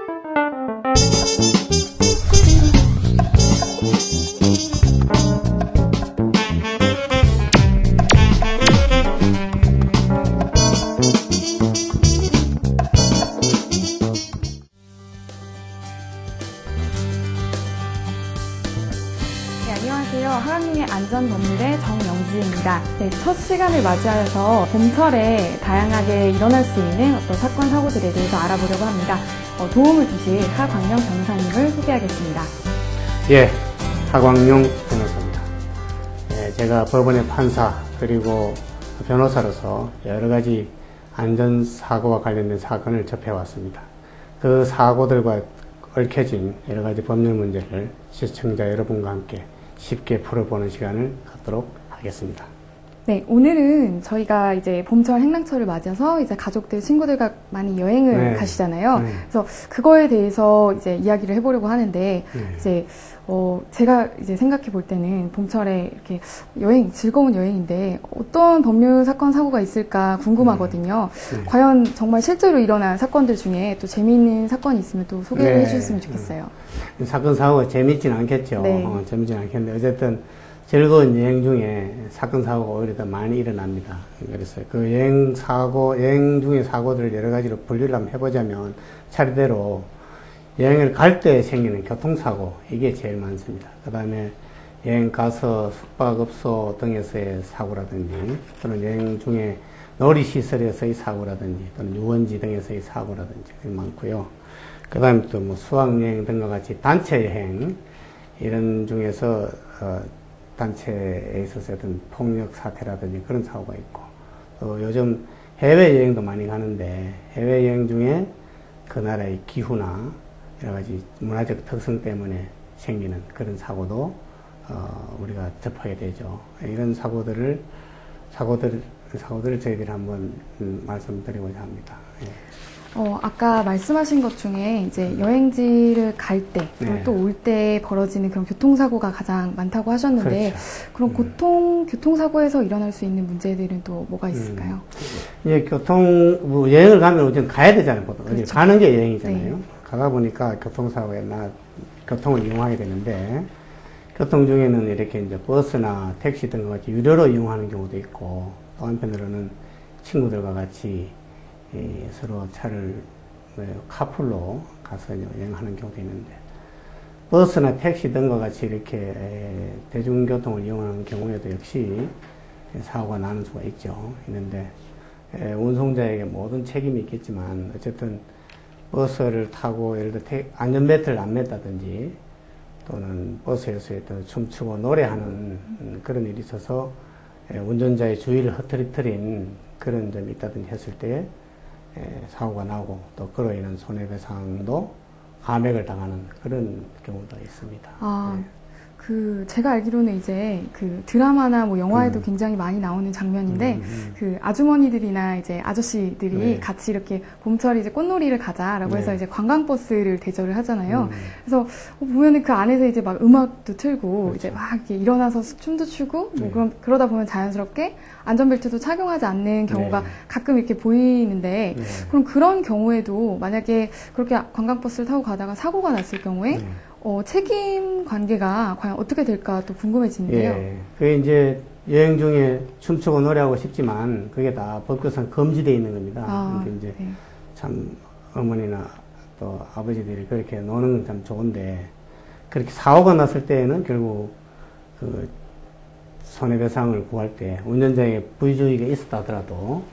네, 안녕하세요. 하강님의 안전법률의 정영지입니다. 네, 첫 시간을 맞이하여서 봄철에 다양하게 일어날 수 있는 어떤 사건, 사고들에 대해서 알아보려고 합니다. 도움을 주실 하광영 변호사님을 소개하겠습니다. 예, 하광영 변호사입니다. 예, 제가 법원의 판사 그리고 변호사로서 여러 가지 안전사고와 관련된 사건을 접해왔습니다. 그 사고들과 얽혀진 여러 가지 법률 문제를 시청자 여러분과 함께 쉽게 풀어보는 시간을 갖도록 하겠습니다. 네, 오늘은 저희가 이제 봄철 행랑철을 맞아서 이제 가족들, 친구들과 많이 여행을 가시잖아요. 그래서 그거에 대해서 이제 이야기를 해보려고 하는데, 이제, 제가 이제 생각해 볼 때는 봄철에 이렇게 즐거운 여행인데 어떤 법률 사건, 사고가 있을까 궁금하거든요. 과연 정말 실제로 일어난 사건들 중에 또 재미있는 사건이 있으면 또 소개를 해주셨으면 좋겠어요. 사건, 사고가 재밌진 않겠죠. 네. 재밌진 않겠는데, 어쨌든 즐거운 여행 중에 사건, 사고가 오히려 더 많이 일어납니다. 그래서 그 여행 중의 사고들을 여러 가지로 분류를 한번 해보자면, 차례대로 여행을 갈 때 생기는 교통사고, 이게 제일 많습니다. 그 다음에 여행 가서 숙박업소 등에서의 사고라든지, 또는 여행 중에 놀이시설에서의 사고라든지, 또는 유원지 등에서의 사고라든지, 그게 많고요. 그 다음에 또 뭐 수학여행 등과 같이 단체여행, 이런 중에서, 단체에 있어서 어떤 폭력 사태라든지 그런 사고가 있고, 또 요즘 해외여행도 많이 가는데, 해외여행 중에 그 나라의 기후나 여러 가지 문화적 특성 때문에 생기는 그런 사고도 우리가 접하게 되죠. 이런 사고들을 저희들이 한번 말씀드리고자 합니다. 예. 아까 말씀하신 것 중에 이제 여행지를 갈 때, 그리고 또 올 때 벌어지는 그런 교통사고가 가장 많다고 하셨는데, 그럼 교통사고에서 일어날 수 있는 문제들은 또 뭐가 있을까요? 예, 여행을 가면 우선 가야 되잖아요, 보통. 그렇죠. 가는 게 여행이잖아요. 네. 가다 보니까 교통을 이용하게 되는데, 교통 중에는 이렇게 이제 버스나 택시 등과 같이 유료로 이용하는 경우도 있고, 또 한편으로는 친구들과 같이 서로 차를 카풀로 가서 여행하는 경우도 있는데, 버스나 택시 등과 같이 이렇게 대중교통을 이용하는 경우에도 역시 사고가 나는 수가 있는데 운송자에게 모든 책임이 있겠지만, 어쨌든 버스를 타고 예를 들어 안전벨트를 안 맸다든지, 또는 버스에서 춤추고 노래하는 그런 일이 있어서 운전자의 주의를 흐트러뜨린 그런 점이 있다든지 했을 때 사고가 나고, 또 그로 인한 손해배상도 감액을 당하는 그런 경우도 있습니다. 제가 알기로는 이제 그 드라마나 뭐 영화에도 굉장히 많이 나오는 장면인데, 그 아주머니들이나 이제 아저씨들이 같이 이렇게 봄철 이제 꽃놀이를 가자라고 해서 이제 관광버스를 대절을 하잖아요. 그래서 보면은 그 안에서 이제 막 음악도 틀고, 그렇죠. 이제 막 이렇게 일어나서 춤도 추고, 뭐 그러다 보면 자연스럽게 안전벨트도 착용하지 않는 경우가 가끔 이렇게 보이는데, 그럼 그런 경우에도 만약에 그렇게 관광버스를 타고 가다가 사고가 났을 경우에 책임 관계가 과연 어떻게 될까 또 궁금해지는데요. 예. 그게 이제 여행 중에 춤추고 노래하고 싶지만 그게 다 법규상 금지되어 있는 겁니다. 그러니까 이제 참 어머니나 또 아버지들이 그렇게 노는 건 참 좋은데, 그렇게 사고가 났을 때에는 결국 그 손해배상을 구할 때 운전자에게 부주의가 있었다 하더라도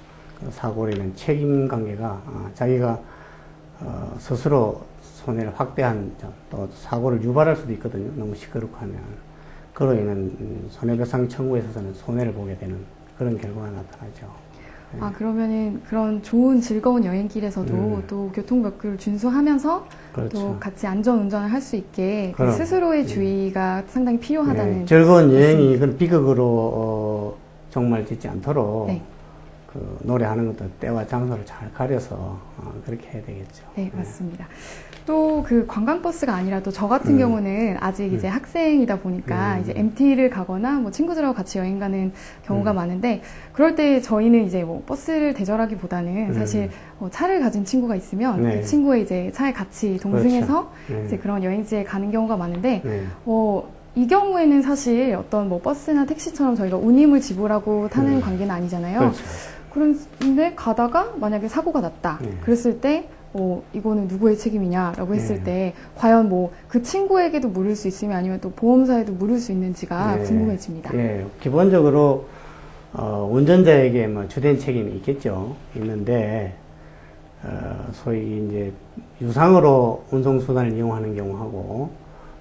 그 사고로 인한 책임 관계가 자기가 스스로 손해를 확대한 점, 또 사고를 유발할 수도 있거든요. 너무 시끄럽고 하면. 그로 인한 손해배상 청구에 있어서는 손해를 보게 되는 그런 결과가 나타나죠. 그러면은 그런 좋은 즐거운 여행길에서도 또 교통법규를 준수하면서, 그렇죠. 또 같이 안전 운전을 할 수 있게 그 스스로의 주의가 상당히 필요하다는. 즐거운 여행이 그런 비극으로 정말 짓지 않도록 그 노래하는 것도 때와 장소를 잘 가려서 그렇게 해야 되겠죠. 네, 맞습니다. 또 그 관광버스가 아니라 또 저 같은 경우는 아직 이제 학생이다 보니까 이제 MT를 가거나 뭐 친구들하고 같이 여행 가는 경우가 많은데, 그럴 때 저희는 이제 뭐 버스를 대절하기보다는 사실 차를 가진 친구가 있으면 네. 그 친구의 이제 차에 같이 동승해서 그렇죠. 네. 이제 그런 여행지에 가는 경우가 많은데, 네. 이 경우에는 사실 어떤 뭐 버스나 택시처럼 저희가 운임을 지불하고 타는 관계는 아니잖아요. 그렇죠. 그런데 가다가 만약에 사고가 났다. 네. 그랬을 때 이거는 누구의 책임이냐라고 했을 네. 때 과연 뭐 그 친구에게도 물을 수 있으면 아니면 또 보험사에도 물을 수 있는지가 네. 궁금해집니다. 예, 기본적으로 운전자에게 뭐 주된 책임이 있겠죠. 있는데 소위 이제 유상으로 운송수단을 이용하는 경우하고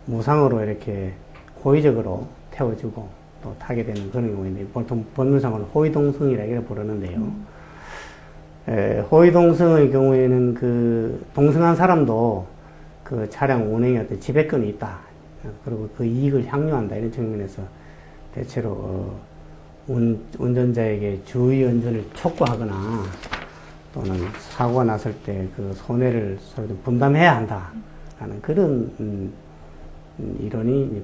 무상으로 이렇게 고의적으로 태워주고 또 타게 되는 그런 경우인데, 보통 법률상으로 호의동승이라 이렇게 부르는데요. 호의동승의 경우에는 그 동승한 사람도 그 차량 운행에 어떤 지배권이 있다. 그리고 그 이익을 향유한다. 이런 측면에서 대체로 운전자에게 주의 운전을 촉구하거나 또는 사고가 났을 때 그 손해를 서로 좀 분담해야 한다라는 그런 이론이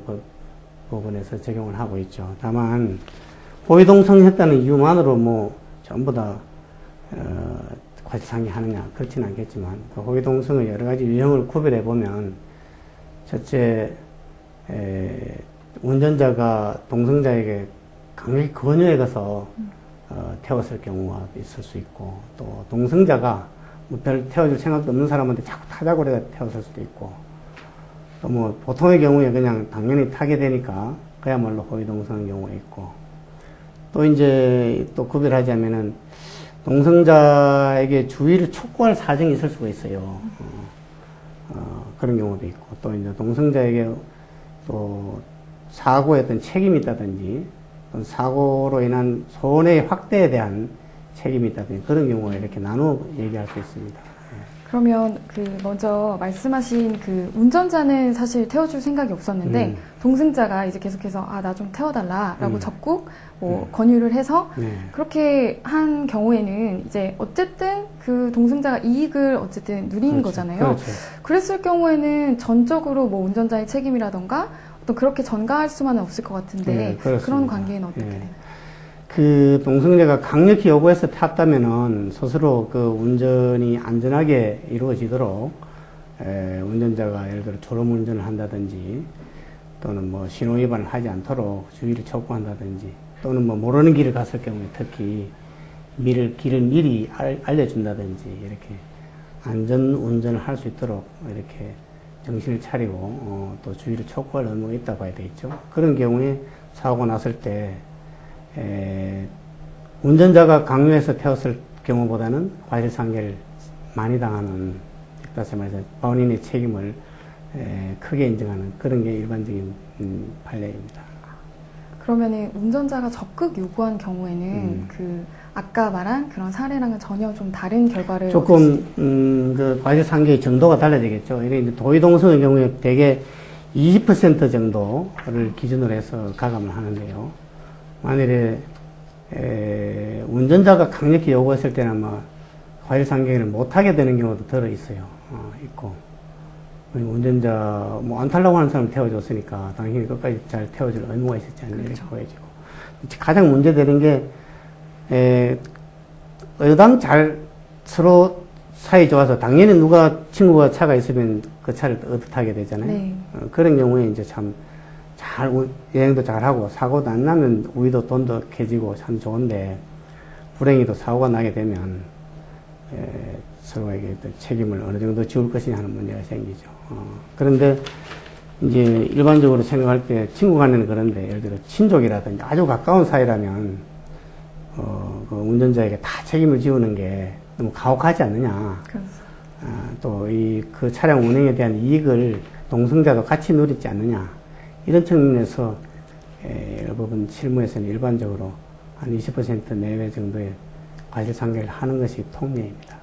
법원에서 적용을 하고 있죠. 다만 호의동승했다는 이유만으로 뭐 전부 다 과실상계하느냐 그렇지는 않겠지만, 그 호의동승의 여러 가지 유형을 구별해 보면, 첫째 운전자가 동승자에게 강력히 권유해 가서 태웠을 경우가 있을 수 있고, 또 동승자가 뭐 별 태워줄 생각도 없는 사람한테 자꾸 타자고 그래 태웠을 수도 있고, 또 뭐 보통의 경우에 그냥 당연히 타게 되니까 그야말로 호의동승의 경우가 있고, 또 이제 또 구별하자면은 동승자에게 주의를 촉구할 사정이 있을 수가 있어요. 그런 경우도 있고, 또 이제 동승자에게 또 사고에 어떤 책임이 있다든지, 또는 사고로 인한 손해의 확대에 대한 책임이 있다든지, 그런 경우에 이렇게 나누어 얘기할 수 있습니다. 그러면 그 먼저 말씀하신 그 운전자는 사실 태워줄 생각이 없었는데 동승자가 이제 계속해서 나 좀 태워달라라고 적극 권유를 해서 그렇게 한 경우에는 이제 어쨌든 그 동승자가 이익을 어쨌든 누린 그렇죠. 거잖아요. 그렇죠. 그랬을 경우에는 전적으로 뭐 운전자의 책임이라던가 또 그렇게 전가할 수만은 없을 것 같은데 그런 관계는 어떻게 되나요? 그 동승자가 강력히 요구해서 탔다면은 스스로 그 운전이 안전하게 이루어지도록 운전자가 예를 들어 졸음 운전을 한다든지, 또는 뭐 신호 위반을 하지 않도록 주의를 촉구한다든지, 또는 뭐 모르는 길을 갔을 경우에 특히 길을 미리 알려준다든지, 이렇게 안전 운전을 할 수 있도록 이렇게 정신을 차리고 또 주의를 촉구할 의무가 있다고 봐야 되겠죠. 그런 경우에 사고가 났을 때 운전자가 강요해서 태웠을 경우보다는 과실상계를 많이 당하는, 다시 말해서 본인의 책임을 크게 인정하는 그런 게 일반적인 판례입니다. 그러면은 운전자가 적극 요구한 경우에는 그 아까 말한 그런 사례랑은 전혀 좀 다른 결과를 조금 그 과실상계의 정도가 달라지겠죠. 이게 이제 도의동승의 경우에 대개 20% 정도를 기준으로 해서 가감을 하는데요. 만일에 운전자가 강력히 요구했을 때는 아마 과실상계를 못하게 되는 경우도 들어 있어요. 있고, 운전자 뭐 안 타려고 하는 사람 태워줬으니까 당연히 끝까지 잘 태워줄 의무가 있었지 않냐, 이렇게 보여지고, 가장 문제되는 게 의당 잘 서로 사이 좋아서 당연히 친구가 차가 있으면 그 차를 얻어타게 되잖아요. 네. 그런 경우에 이제 참 여행도 잘하고 사고도 안 나면 우리도 돈도 캐지고 참 좋은데, 불행히도 사고가 나게 되면 서로에게 책임을 어느 정도 지울 것이냐 하는 문제가 생기죠. 그런데 이제 일반적으로 생각할 때 친구 간에는 그런데, 예를 들어 친족이라든지 아주 가까운 사이라면 그 운전자에게 다 책임을 지우는 게 너무 가혹하지 않느냐. 또 그 차량 운행에 대한 이익을 동승자도 같이 누리지 않느냐. 이런 측면에서 법원 실무에서는 일반적으로 한 20% 내외 정도의 과실상계를 하는 것이 통례입니다.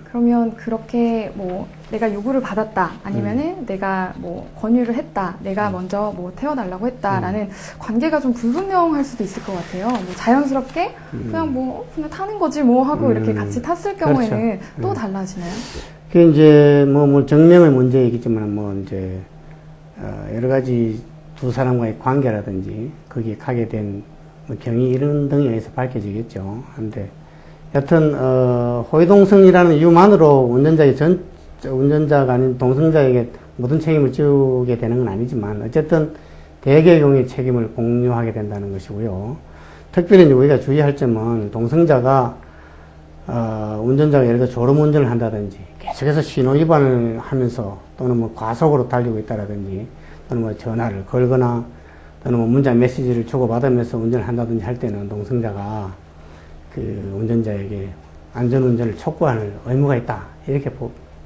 그러면 그렇게 뭐 내가 요구를 받았다 아니면은 내가 뭐 권유를 했다, 내가 먼저 뭐 태워달라고 했다라는 관계가 좀 불분명할 수도 있을 것 같아요. 뭐 자연스럽게 그냥 뭐 그냥 타는 거지 뭐 하고 이렇게 같이 탔을 경우에는 그렇죠. 또 달라지나요? 그 이제 뭐 정명의 문제이겠지만 뭐 이제 여러 가지 두 사람과의 관계라든지 거기에 가게 된 뭐 경위 이런 등에 의해서 밝혀지겠죠. 한데 여튼 호위동성이라는 이유만으로 운전자가 아닌 동승자에게 모든 책임을 지우게 되는 건 아니지만 어쨌든 대개의 경우에 책임을 공유하게 된다는 것이고요. 특별히 이제 우리가 주의할 점은 동승자가 운전자가 예를 들어 졸음운전을 한다든지 계속해서 신호위반을 하면서 또는 뭐 과속으로 달리고 있다라든지 또는 뭐 전화를 걸거나 또는 뭐 문자 메시지를 주고받으면서 운전을 한다든지 할 때는 동승자가 그 운전자에게 안전운전을 촉구하는 의무가 있다. 이렇게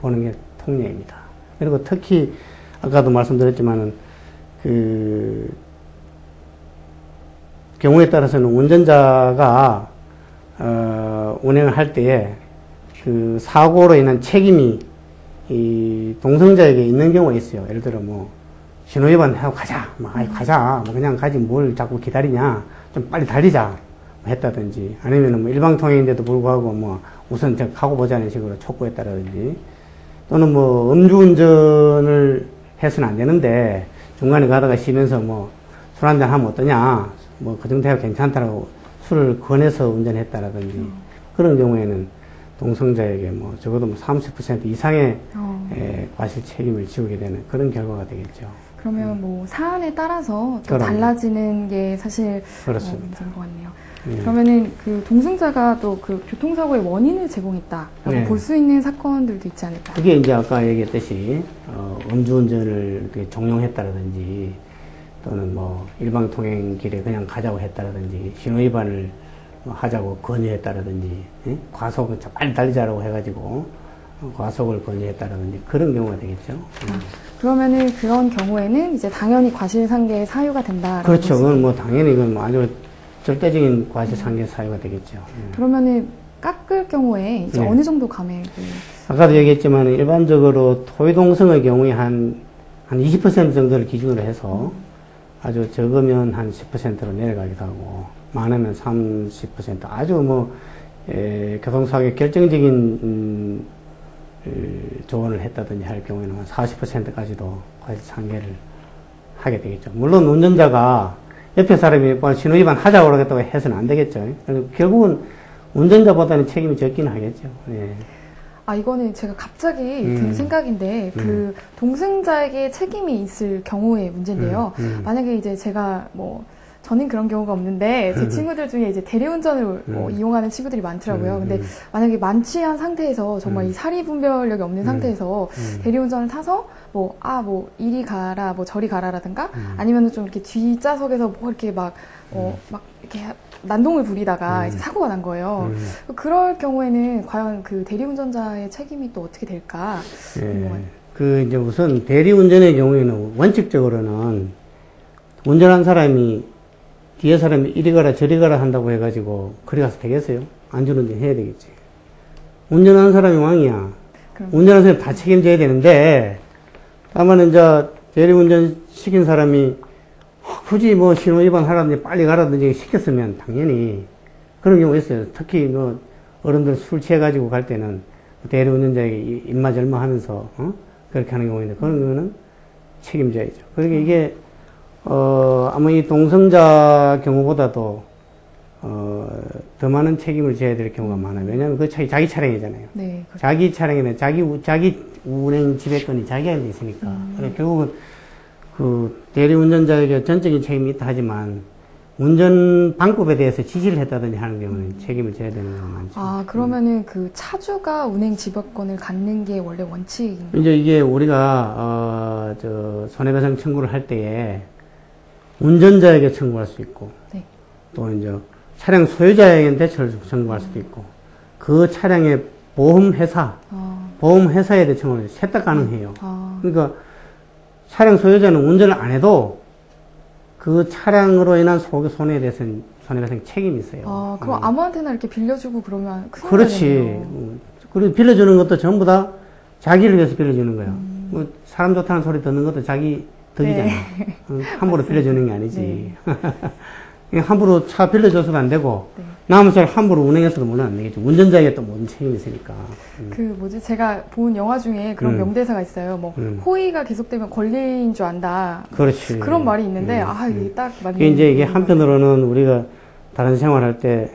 보는 게 통례입니다. 그리고 특히 아까도 말씀드렸지만은 그 경우에 따라서는 운전자가 운행을 할 때에 그 사고로 인한 책임이 이 동승자에게 있는 경우가 있어요. 예를 들어 뭐 신호위반 하고 가자, 가자, 뭐 그냥 가지 뭘 자꾸 기다리냐, 좀 빨리 달리자 했다든지 아니면은 뭐 일방통행인데도 불구하고 뭐 우선 가고 보자는 식으로 촉구했다든지 또는 뭐 음주운전을 해서는 안 되는데 중간에 가다가 쉬면서 뭐 술 한잔 하면 어떠냐, 뭐 그 정도 해도 괜찮다라고 술을 권해서 운전했다라든지 그런 경우에는 동승자에게 뭐 적어도 뭐 30% 이상의 과실 책임을 지우게 되는 그런 결과가 되겠죠. 그러면 뭐 사안에 따라서 또 달라지는 게 사실 그렇습니다. 문제인 것 같네요. 그러면은 그 동승자가 또 그 교통사고의 원인을 제공했다라고 볼 수 있는 사건들도 있지 않을까요? 그게 이제 아까 얘기했듯이 음주운전을 종용했다라든지 또는 뭐 일방통행길에 그냥 가자고 했다라든지 신호위반을 하자고 권유했다라든지 과속을 빨리 달리자라고 해가지고 과속을 권유했다라든지 그런 경우가 되겠죠. 그러면은 그런 경우에는 이제 당연히 과실상계의 사유가 된다. 그렇죠. 그건 뭐 당연히 그건 뭐 아주 절대적인 과실상계 사유가 되겠죠. 그러면은 깎을 경우에 이제 어느 정도 감액을? 아까도 얘기했지만 일반적으로 토의동성의 경우에 한 20% 정도를 기준으로 해서 아주 적으면 한 10%로 내려가기도 하고 많으면 30% 아주 뭐 교통사고의 결정적인 조언을 했다든지 할 경우에는 한 40%까지도 과실상계를 하게 되겠죠. 물론 운전자가 옆에 사람이 신호위반 하자고 그러겠다고 해서는 안 되겠죠. 결국은 운전자보다는 책임이 적기는 하겠죠. 예. 이거는 제가 갑자기 든 생각인데, 그 동승자에게 책임이 있을 경우의 문제인데요. 만약에 이제 제가 저는 그런 경우가 없는데, 제 친구들 중에 이제 대리운전을 이용하는 친구들이 많더라고요. 근데 만약에 만취한 상태에서 정말 이 사리분별력이 없는 상태에서 대리운전을 타서 이리 가라, 저리 가라라든가, 아니면은 좀 이렇게 뒷좌석에서 이렇게 막 이렇게 난동을 부리다가 이제 사고가 난 거예요. 그럴 경우에는 과연 그 대리운전자의 책임이 또 어떻게 될까? 이제 우선 대리운전의 경우에는 원칙적으로는 운전한 사람이 뒤에 사람이 이리 가라 저리 가라 한다고 해가지고 그리 가서 되겠어요? 안전운전 해야 되겠지. 운전하는 사람이 왕이야. 운전하는 사람이 다 책임져야 되는데 다만 이제 대리운전 시킨 사람이 굳이 신호위반 하라든지 빨리 가라든지 시켰으면 당연히 그런 경우 있어요. 특히 어른들 술 취해가지고 갈 때는 대리운전자에게 입마절마 하면서 그렇게 하는 경우인데 그런 경우는 책임져야죠. 그러니까 이게 아마 이 동승자 경우보다도 더 많은 책임을 져야 될 경우가 많아요. 왜냐하면 그 자기 차량이잖아요. 네, 그렇죠. 자기 차량에는 자기 운행 지배권이 자기한테 있으니까. 결국은 그 대리운전자에게 전적인 책임이 있다 하지만 운전 방법에 대해서 지시를 했다든지 하는 경우는 책임을 져야 되는 경우가 많죠. 그러면은 그 차주가 운행 지배권을 갖는 게 원래 원칙인가요? 이제 이게 우리가 손해배상 청구를 할 때에 운전자에게 청구할 수 있고, 네. 또 이제 차량 소유자에게 청구할 수도 있고, 그 차량의 보험회사에 대해 청구를 셋 다 가능해요. 그러니까 차량 소유자는 운전을 안 해도 그 차량으로 인한 손해에 대해서는 손해배상 책임이 있어요. 그럼 아무한테나 이렇게 빌려주고 그러면 큰일 그렇지. 그리고 빌려주는 것도 전부 다 자기를 위해서 빌려주는 거야. 뭐 사람 좋다는 소리 듣는 것도 자기 덕이잖아. 네. 함부로 빌려주는 게 아니지. 네. 함부로 차 빌려줘서도 안 되고, 네. 남은 차를 함부로 운행해서도 물론 안 되겠지. 운전자에게 또 모든 책임이 있으니까. 제가 본 영화 중에 그런 명대사가 있어요. 뭐, 호의가 계속되면 권리인 줄 안다. 그렇지. 그런 말이 있는데, 이게 딱 맞는. 이게 한편으로는 우리가 다른 생활할 때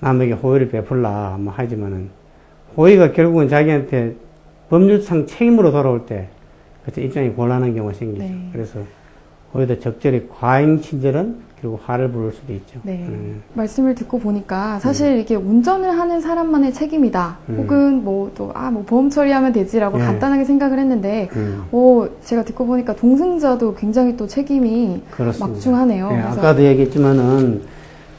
남에게 호의를 베풀라, 뭐 하지만은, 호의가 결국은 자기한테 법률상 책임으로 돌아올 때, 그때 입장이 곤란한 경우가 생기죠. 네. 그래서 호의도 적절히 과잉 친절은 결국 화를 부를 수도 있죠. 네. 말씀을 듣고 보니까 사실 이게 운전을 하는 사람만의 책임이다. 혹은 뭐 보험 처리하면 되지라고 간단하게 생각을 했는데, 제가 듣고 보니까 동승자도 굉장히 또 책임이 그렇습니다. 막중하네요. 네, 아까도 얘기했지만은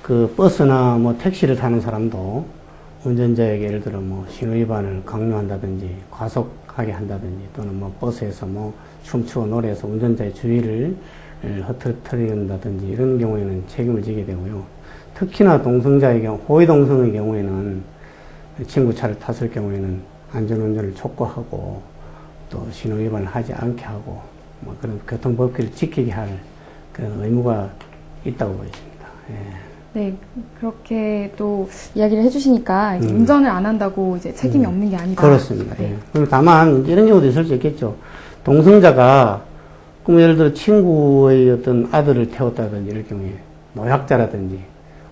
그 버스나 뭐 택시를 타는 사람도 운전자에게 예를 들어 뭐 신호위반을 강요한다든지 과속하게 한다든지 또는 뭐 버스에서 뭐 춤추고 노래해서 운전자의 주의를 흐트러뜨린다든지 이런 경우에는 책임을 지게 되고요. 특히나 동승자의 경우, 호의 동승의 경우에는 친구 차를 탔을 경우에는 안전운전을 촉구하고 또 신호위반을 하지 않게 하고 뭐 그런 교통법규를 지키게 할 그런 의무가 있다고 보여집니다. 예. 네, 그렇게 또 이야기를 해주시니까 이제 운전을 안 한다고 이제 책임이 없는 게 아니다. 그렇습니다. 네. 예. 다만 이런 경우도 있을 수 있겠죠. 동승자가 예를 들어 친구의 어떤 아들을 태웠다든지 이럴 경우에 노약자라든지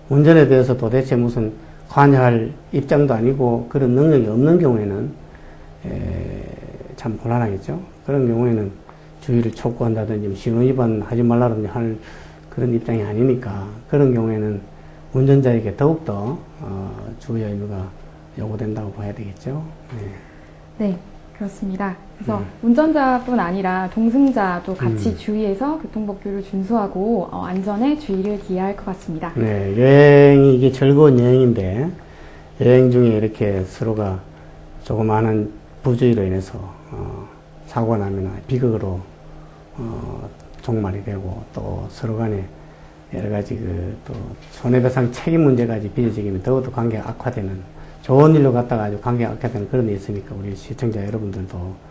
운전에 대해서 도대체 무슨 관여할 입장도 아니고 그런 능력이 없는 경우에는 참 곤란하겠죠. 그런 경우에는 주의를 촉구한다든지 신호위반 하지 말라든지 할 그런 입장이 아니니까 그런 경우에는 운전자에게 더욱더 주의 의무가 요구된다고 봐야 되겠죠. 네, 그렇습니다. 그래서 운전자뿐 아니라 동승자도 같이 주의해서 교통법규를 준수하고 안전에 주의를 기해야 할 것 같습니다. 네, 여행이 이게 즐거운 여행인데 여행 중에 이렇게 서로가 조그마한 부주의로 인해서 사고가 나면 비극으로 종말이 되고 또 서로 간에 여러 가지 또 손해배상 책임 문제까지 빚어지면 더욱더 관계가 악화되는 좋은 일로 갔다가 아주 관계가 악화되는 그런 일이 있으니까 우리 시청자 여러분들도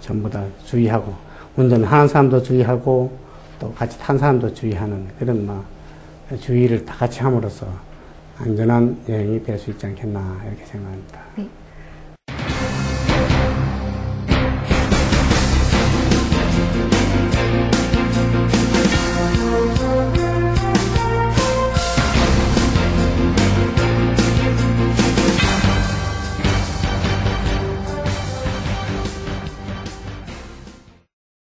전부 다 주의하고 운전하는 사람도 주의하고 또 같이 탄 사람도 주의하는 그런 주의를 다 같이 함으로써 안전한 여행이 될 수 있지 않겠나 이렇게 생각합니다. 네.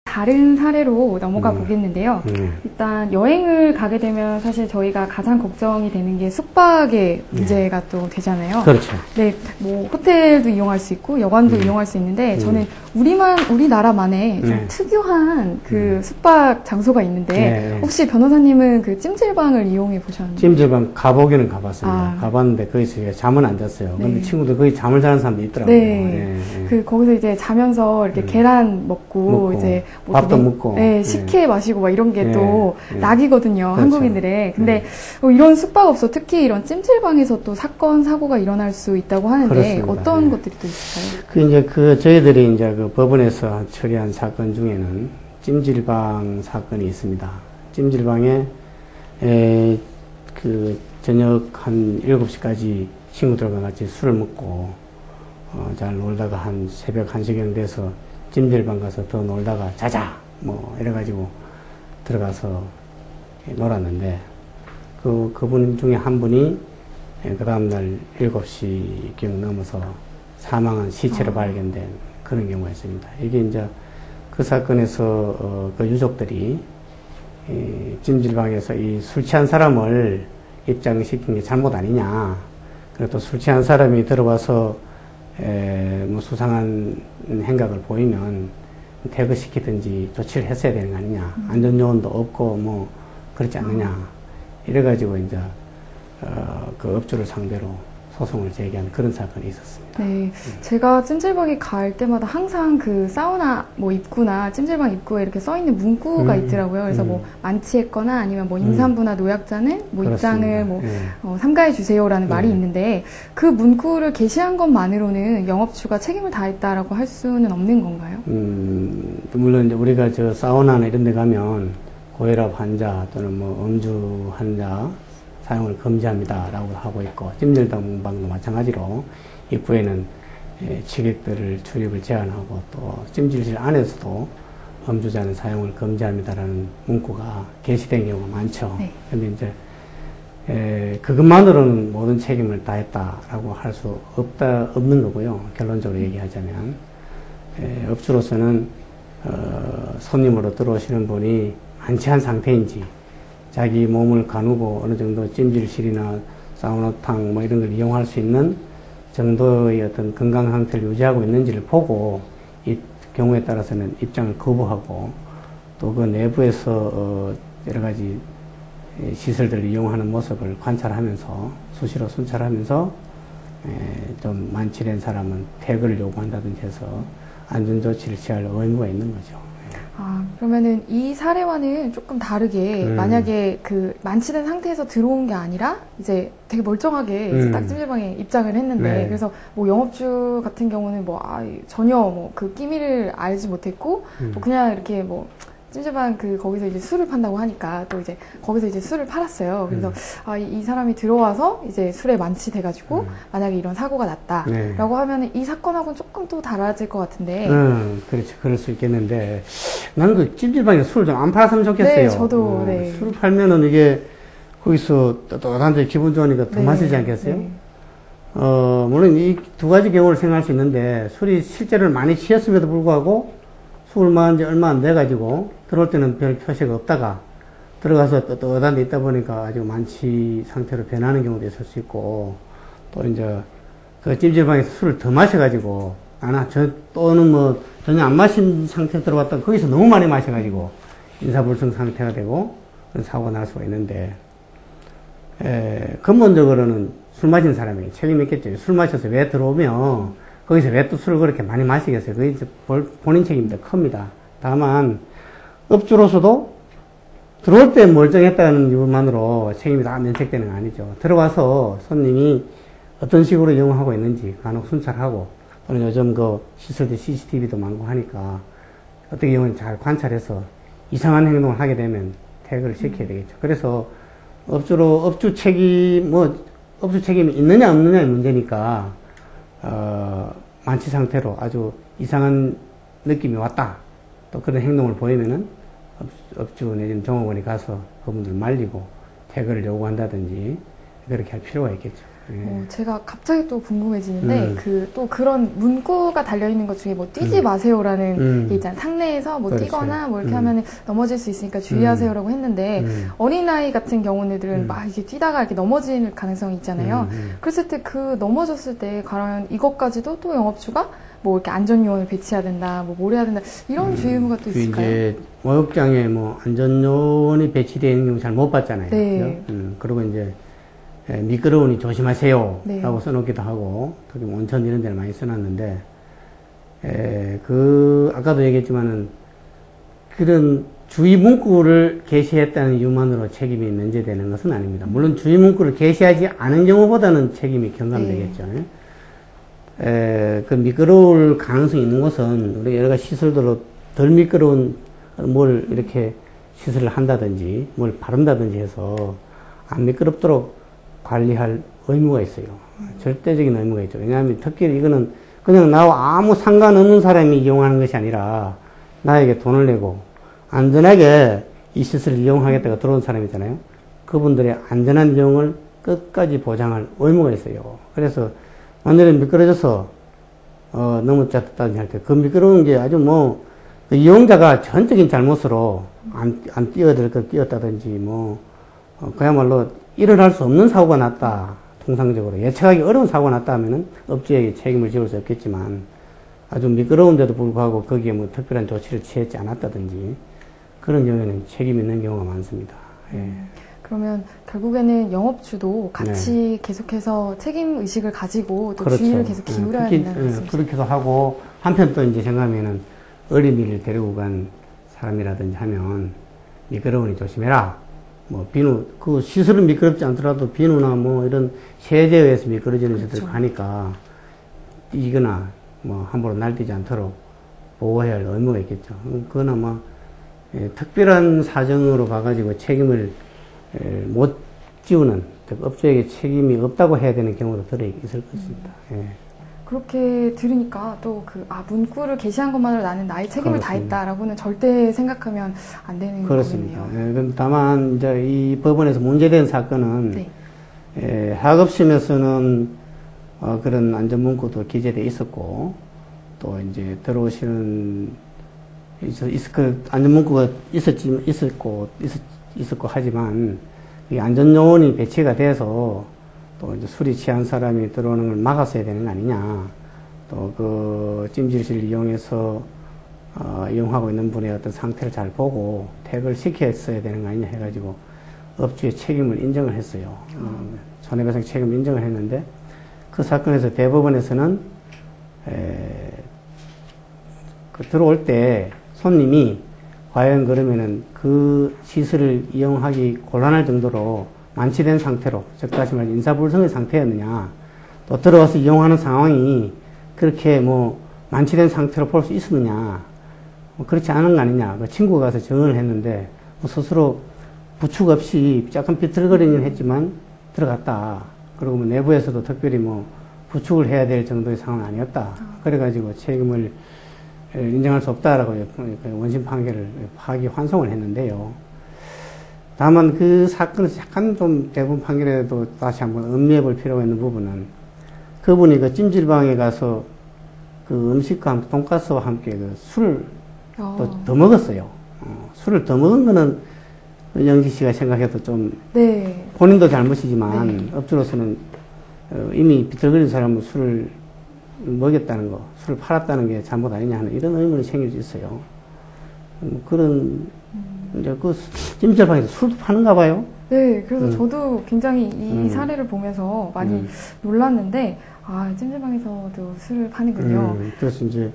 다른 사례로 넘어가 보겠는데요. 일단 여행을 가게 되면 사실 저희가 가장 걱정이 되는 게 숙박의 문제가 또 되잖아요. 그렇죠. 네, 뭐 호텔도 이용할 수 있고 여관도 이용할 수 있는데 저는 우리나라만의 좀 특유한 그 숙박 장소가 있는데 혹시 변호사님은 그 찜질방을 이용해 보셨나요? 찜질방 가보기는 가봤습니다. 가봤는데 거기서 잠은 안 잤어요. 근데 친구들 거기 잠을 자는 사람도 있더라고요. 네. 거기서 이제 자면서 이렇게 계란 먹고 이제 밥도 먹고. 식혜 마시고 막 이런 게 또 낙이거든요. 그렇죠. 한국인들의. 근데 이런 숙박업소 특히 이런 찜질방에서 또 사건, 사고가 일어날 수 있다고 하는데 그렇습니다. 어떤 것들이 또 있을까요? 저희들이 이제 법원에서 처리한 사건 중에는 찜질방 사건이 있습니다. 찜질방에 저녁 한 7시까지 친구들과 같이 술을 먹고 잘 놀다가 한 새벽 1시경 돼서 찜질방 가서 더 놀다가 자자 뭐 이래가지고 들어가서 놀았는데 그분 중에 한 분이 그 다음날 7시경 넘어서 사망한 시체로 발견된 그런 경우가 있습니다. 이게 이제 그 사건에서 그 유족들이 찜질방에서 이 술 취한 사람을 입장시킨 게 잘못 아니냐. 그리고 또 술 취한 사람이 들어와서 뭐 수상한 행각을 보이면 퇴거시키든지 조치를 했어야 되는 거 아니냐. 안전요원도 없고 뭐 그렇지 않느냐. 이래가지고 이제 그 업주를 상대로 소송을 제기한 그런 사건이 있었습니다. 네, 제가 찜질방에 갈 때마다 항상 그 사우나 뭐 입구나 찜질방 입구에 이렇게 써 있는 문구가 있더라고요. 그래서 뭐 만취했거나 아니면 뭐 임산부나 노약자는 뭐 입장을 뭐 삼가해 주세요라는 말이 있는데 그 문구를 게시한 것만으로는 영업주가 책임을 다했다라고 할 수는 없는 건가요? 물론 이제 우리가 저 사우나나 이런 데 가면 고혈압 환자 또는 뭐 음주 환자 사용을 금지합니다라고 하고 있고, 찜질방도 마찬가지로 입구에는 취객들을 출입을 제한하고 또 찜질실 안에서도 음주자는 사용을 금지합니다라는 문구가 게시된 경우가 많죠. 네. 근데 이제 그것만으로는 모든 책임을 다했다라고 할 수 없는 거고요. 결론적으로 얘기하자면 업주로서는 손님으로 들어오시는 분이 만취한 상태인지, 자기 몸을 가누고 어느 정도 찜질실이나 사우나탕 뭐 이런 걸 이용할 수 있는 정도의 어떤 건강 상태를 유지하고 있는지를 보고 이 경우에 따라서는 입장을 거부하고, 또 그 내부에서 여러 가지 시설들을 이용하는 모습을 관찰하면서 수시로 순찰하면서 좀 만취된 사람은 퇴거를 요구한다든지 해서 안전조치를 취할 의무가 있는 거죠. 아, 그러면은 이 사례와는 조금 다르게 만약에 그 만취된 상태에서 들어온 게 아니라 이제 되게 멀쩡하게 이제 딱 찜질방에 입장을 했는데, 네. 그래서 뭐 영업주 같은 경우는 뭐 전혀 뭐 그 끼미를 알지 못했고 뭐 그냥 이렇게 뭐 찜질방 거기서 이제 술을 판다고 하니까 또 이제 거기서 이제 술을 팔았어요. 그래서 이 사람이 들어와서 이제 술에 만취돼가지고 만약에 이런 사고가 났다라고 네. 하면은 이 사건하고는 조금 또 달라질 것 같은데. 그렇죠. 그럴 수 있겠는데, 나는 그 찜질방에 술을 좀 안 팔았으면 좋겠어요. 네, 저도. 네. 술을 팔면은 이게 거기서 또한 데 기분 좋으니까 더 네, 마시지 않겠어요? 네. 물론 이 두 가지 경우를 생각할 수 있는데, 술이 실제로 많이 취했음에도 불구하고 술을 마신 지 얼마 안 돼가지고 들어올 때는 별 표시가 없다가 들어가서 또 어떤 데 있다 보니까 아주 만취 상태로 변하는 경우도 있을 수 있고, 또 이제 그 찜질방에서 술을 더 마셔가지고 또는 뭐 전혀 안 마신 상태로 들어갔다가 거기서 너무 많이 마셔가지고 인사불성 상태가 되고 그런 사고가 날 수가 있는데, 근본적으로는 술 마신 사람이 책임이 있겠죠. 술 마셔서 왜 들어오면 거기서 왜 또 술을 그렇게 많이 마시겠어요? 그게 이제 본인 책임이 더 큽니다. 다만 업주로서도 들어올 때 멀쩡했다는 이유만으로 책임이 다 면책되는 건 아니죠. 들어와서 손님이 어떤 식으로 이용하고 있는지 간혹 순찰하고, 또는 요즘 그 시설들 CCTV도 많고 하니까 어떻게 이용하는지 잘 관찰해서 이상한 행동을 하게 되면 퇴거를 시켜야 되겠죠. 그래서 업주 책임이 있느냐 없느냐의 문제니까, 만취 상태로 아주 이상한 느낌이 왔다, 또 그런 행동을 보이면은 업주 내지는 종업원이 가서 그분들 말리고 퇴거를 요구한다든지 그렇게 할 필요가 있겠죠. 제가 갑자기 또 궁금해지는데, 또 그런 문구가 달려있는 것 중에 뭐 뛰지 마세요라는 게 있잖아요. 상내에서 뭐 그렇죠. 뛰거나 뭐 이렇게 하면 넘어질 수 있으니까 주의하세요라고 했는데, 어린아이 같은 경우들은 막 이렇게 뛰다가 이렇게 넘어질 가능성이 있잖아요. 그랬을 때 넘어졌을 때 과연 이것까지도 또 영업주가 뭐 이렇게 안전요원을 배치해야 된다, 뭐 해야 된다, 이런 주의 의무가 또 있을까요? 이제 목욕장에 뭐 안전요원이 배치되어 있는 경우 잘 못 봤잖아요. 네. 그리고 이제 미끄러우니 조심하세요. 네. 라고 써놓기도 하고, 특히 온천 이런 데를 많이 써놨는데, 아까도 얘기했지만은, 그런 주의 문구를 게시했다는 이유만으로 책임이 면제되는 것은 아닙니다. 물론 주의 문구를 게시하지 않은 경우보다는 책임이 경감되겠죠. 그 미끄러울 가능성이 있는 곳은 우리 여러 가지 시설들로 덜 미끄러운 뭘 이렇게 시설을 한다든지, 뭘 바른다든지 해서 안 미끄럽도록 관리할 의무가 있어요. 절대적인 의무가 있죠. 왜냐하면 특히 이거는 그냥 나와 아무 상관없는 사람이 이용하는 것이 아니라 나에게 돈을 내고 안전하게 이 시설을 이용하겠다고 들어온 사람이잖아요. 그분들의 안전한 이용을 끝까지 보장할 의무가 있어요. 그래서 만약에 미끄러져서 넘어졌다든지 할 때 그 미끄러운 게 아주 그 이용자가 전적인 잘못으로 안 뛰어들 걸 뛰었다든지 그야말로 일어날 수 없는 사고가 났다. 통상적으로 예측하기 어려운 사고가 났다 하면은 업주에게 책임을 지울 수 없겠지만, 아주 미끄러운데도 불구하고 거기에 뭐 특별한 조치를 취했지 않았다든지 그런 경우에는 책임 있는 경우가 많습니다. 예. 그러면 결국에는 영업주도 같이 계속해서 책임 의식을 가지고 또 그렇죠. 주의를 계속 기울여야 된다는 말씀이시죠. 그렇게도 하고 한편 또 이제 생각하면은 어린이를 데리고 간 사람이라든지 하면 미끄러우니 조심해라. 뭐 비누 그 시설은 미끄럽지 않더라도 비누나 뭐 이런 세제에 의해서 미끄러지는 것들 그렇죠. 가니까 뛰거나 뭐 함부로 날뛰지 않도록 보호해야 할 의무가 있겠죠. 그건 아마 특별한 사정으로 가가지고 책임을 못 지우는, 즉 업주에게 책임이 없다고 해야 되는 경우도 들어 있을 것입니다. 예. 그렇게 들으니까 또 문구를 게시한 것만으로 나는 나의 책임을 다했다라고는 절대 생각하면 안 되는 그렇습니다. 거거든요. 다만 이제 이 법원에서 문제된 사건은 하급심에서는 그런 안전 문구도 기재되어 있었고 또 이제 들어오시는 그 안전 문구가 있었고 하지만 이 안전 요원이 배치가 돼서 또 이제 술이 취한 사람이 들어오는 걸 막았어야 되는 거 아니냐. 또 그 찜질실을 이용해서 이용하고 있는 분의 어떤 상태를 잘 보고 퇴거를 시켰어야 되는 거 아니냐 해가지고 업주의 책임을 인정을 했어요. 손해배상 책임을 인정을 했는데 그 사건에서 대법원에서는 들어올 때 손님이 과연 그러면은 그 시설을 이용하기 곤란할 정도로 만취된 상태로, 즉 다시 말해 인사불성의 상태였느냐, 또 들어와서 이용하는 상황이 그렇게 뭐 만취된 상태로 볼 수 있었느냐, 뭐 그렇지 않은 거 아니냐. 그 친구가 가서 증언을 했는데 뭐 스스로 부축 없이 약간 비틀거리긴 했지만 들어갔다. 그리고 뭐 내부에서도 특별히 뭐 부축을 해야 될 정도의 상황은 아니었다. 그래가지고 책임을 인정할 수 없다라고 원심 판결을 파기환송을 했는데요. 다만 그 사건에서 약간 좀 대부분 판결에도 다시 한번 음미해 볼 필요가 있는 부분은 그분이 그 찜질방에 가서 그 음식과 함께 돈가스와 함께 그 술을 또 더 먹었어요. 술을 더 먹은 거는 영지 씨가 생각해도 좀 본인도 잘못이지만 업주로서는 이미 비틀거린 사람은 술을 먹였다는 거, 술을 팔았다는 게 잘못 아니냐 하는 이런 의문이 생길 수 있어요. 그런 이제 그 찜질방에서 술도 파는가 봐요. 네, 그래서 저도 굉장히 이 사례를 보면서 많이 놀랐는데 찜질방에서도 술을 파는군요. 그래서 이제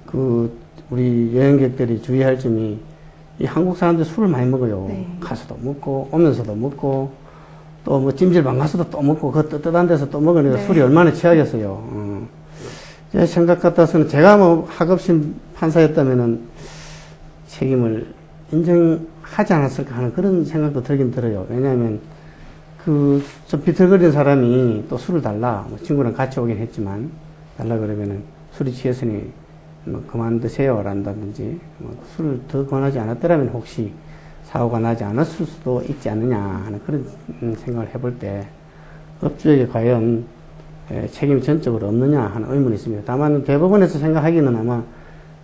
그 우리 여행객들이 주의할 점이 이 한국 사람들 술을 많이 먹어요. 가서도 먹고 오면서도 먹고 또 뭐 찜질방 가서도 또 먹고 그 뜨뜻한 데서 또 먹으니까 술이 얼마나 취하겠어요. 제 생각 같아서는 제가 뭐 하급심 판사였다면은 책임을 인정하지 않았을까 하는 그런 생각도 들긴 들어요. 왜냐하면 좀 비틀거리는 사람이 또 술을 달라. 뭐 친구랑 같이 오긴 했지만 달라 그러면은 술이 취했으니 뭐 그만 드세요 란다든지 뭐 술을 더 권하지 않았더라면 혹시 사고가 나지 않았을 수도 있지 않느냐 하는 그런 생각을 해볼 때 업주에게 과연 책임이 전적으로 없느냐 하는 의문이 있습니다. 다만 대법원에서 생각하기는 아마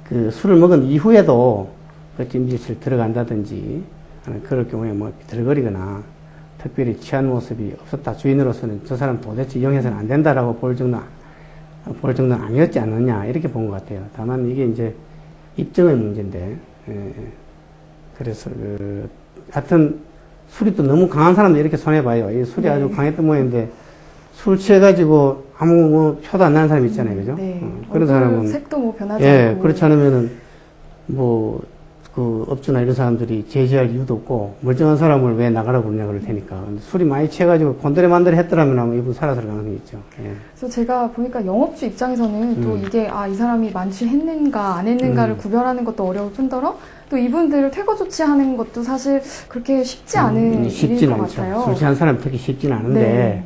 그 술을 먹은 이후에도 그 찜질실 들어간다든지 하는 그럴 경우에 뭐 비틀거리거나 특별히 취한 모습이 없었다. 주인으로서는 저 사람 도대체 이용해서는 안 된다라고 볼 정도는 아니었지 않느냐 이렇게 본 것 같아요. 다만 이게 이제 입증의 문제인데 그래서 하여튼 술이 또 너무 강한 사람들 이렇게 손해봐요. 이 술이 아주 강했던 모양인데 술 취해가지고 아무 뭐 표도 안 나는 사람 있잖아요, 그죠? 그런 사람은 색도 뭐 변하지 않고 그렇지 않으면은 뭐 그 업주나 이런 사람들이 제지할 이유도 없고 멀쩡한 사람을 왜 나가라고 그러냐 그럴 테니까. 근데 술이 많이 취해가지고 곤드레만드레 했더라면 아마 이분 살아설 가능성이 있죠. 그래서 제가 보니까 영업주 입장에서는 또 이게 이 사람이 만취했는가 안 했는가를 구별하는 것도 어려울 뿐더러 또 이분들을 퇴거 조치하는 것도 사실 그렇게 쉽지 않은 일일 것 같아요. 술 취한 사람 특히 쉽지는 않은데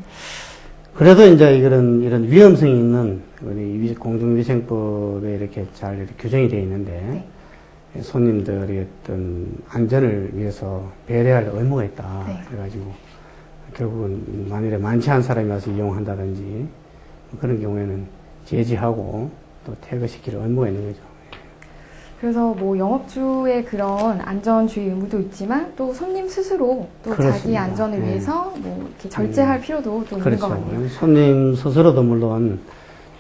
그래도 이제 이런 위험성이 있는 우리 공중위생법에 이렇게 잘 이렇게 규정이 되어 있는데 손님들의 어떤 안전을 위해서 배려할 의무가 있다. 그래가지고 결국은 만일에 만취한 사람이 와서 이용한다든지 그런 경우에는 제지하고 또 퇴거시킬 의무가 있는 거죠. 그래서 뭐 영업주의 그런 안전주의 의무도 있지만 또 손님 스스로 또 그렇습니다. 자기 안전을 위해서 뭐 이렇게 절제할 필요도 또 있는 것 같네요. 손님 스스로도 물론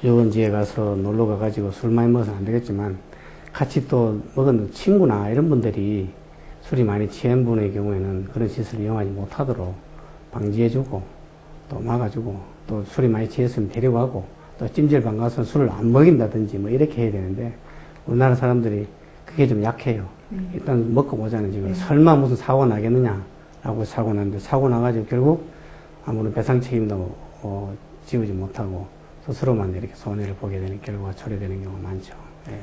유원지에 가서 놀러 가가지고 술 많이 먹어서는 안 되겠지만 같이 또 먹은 친구나 이런 분들이 술이 많이 취한 분의 경우에는 그런 시설을 이용하지 못하도록 방지해주고 또 막아주고 또 술이 많이 취했으면 데려가고 또 찜질방 가서 술을 안 먹인다든지 뭐 이렇게 해야 되는데 우리나라 사람들이 그게 좀 약해요. 일단 먹고 보자는 지금 설마 무슨 사고 나겠느냐라고 사고 났는데 사고 나가지고 결국 아무런 배상 책임도 지우지 못하고 스스로만 이렇게 손해를 보게 되는 결과가 초래되는 경우가 많죠. 예.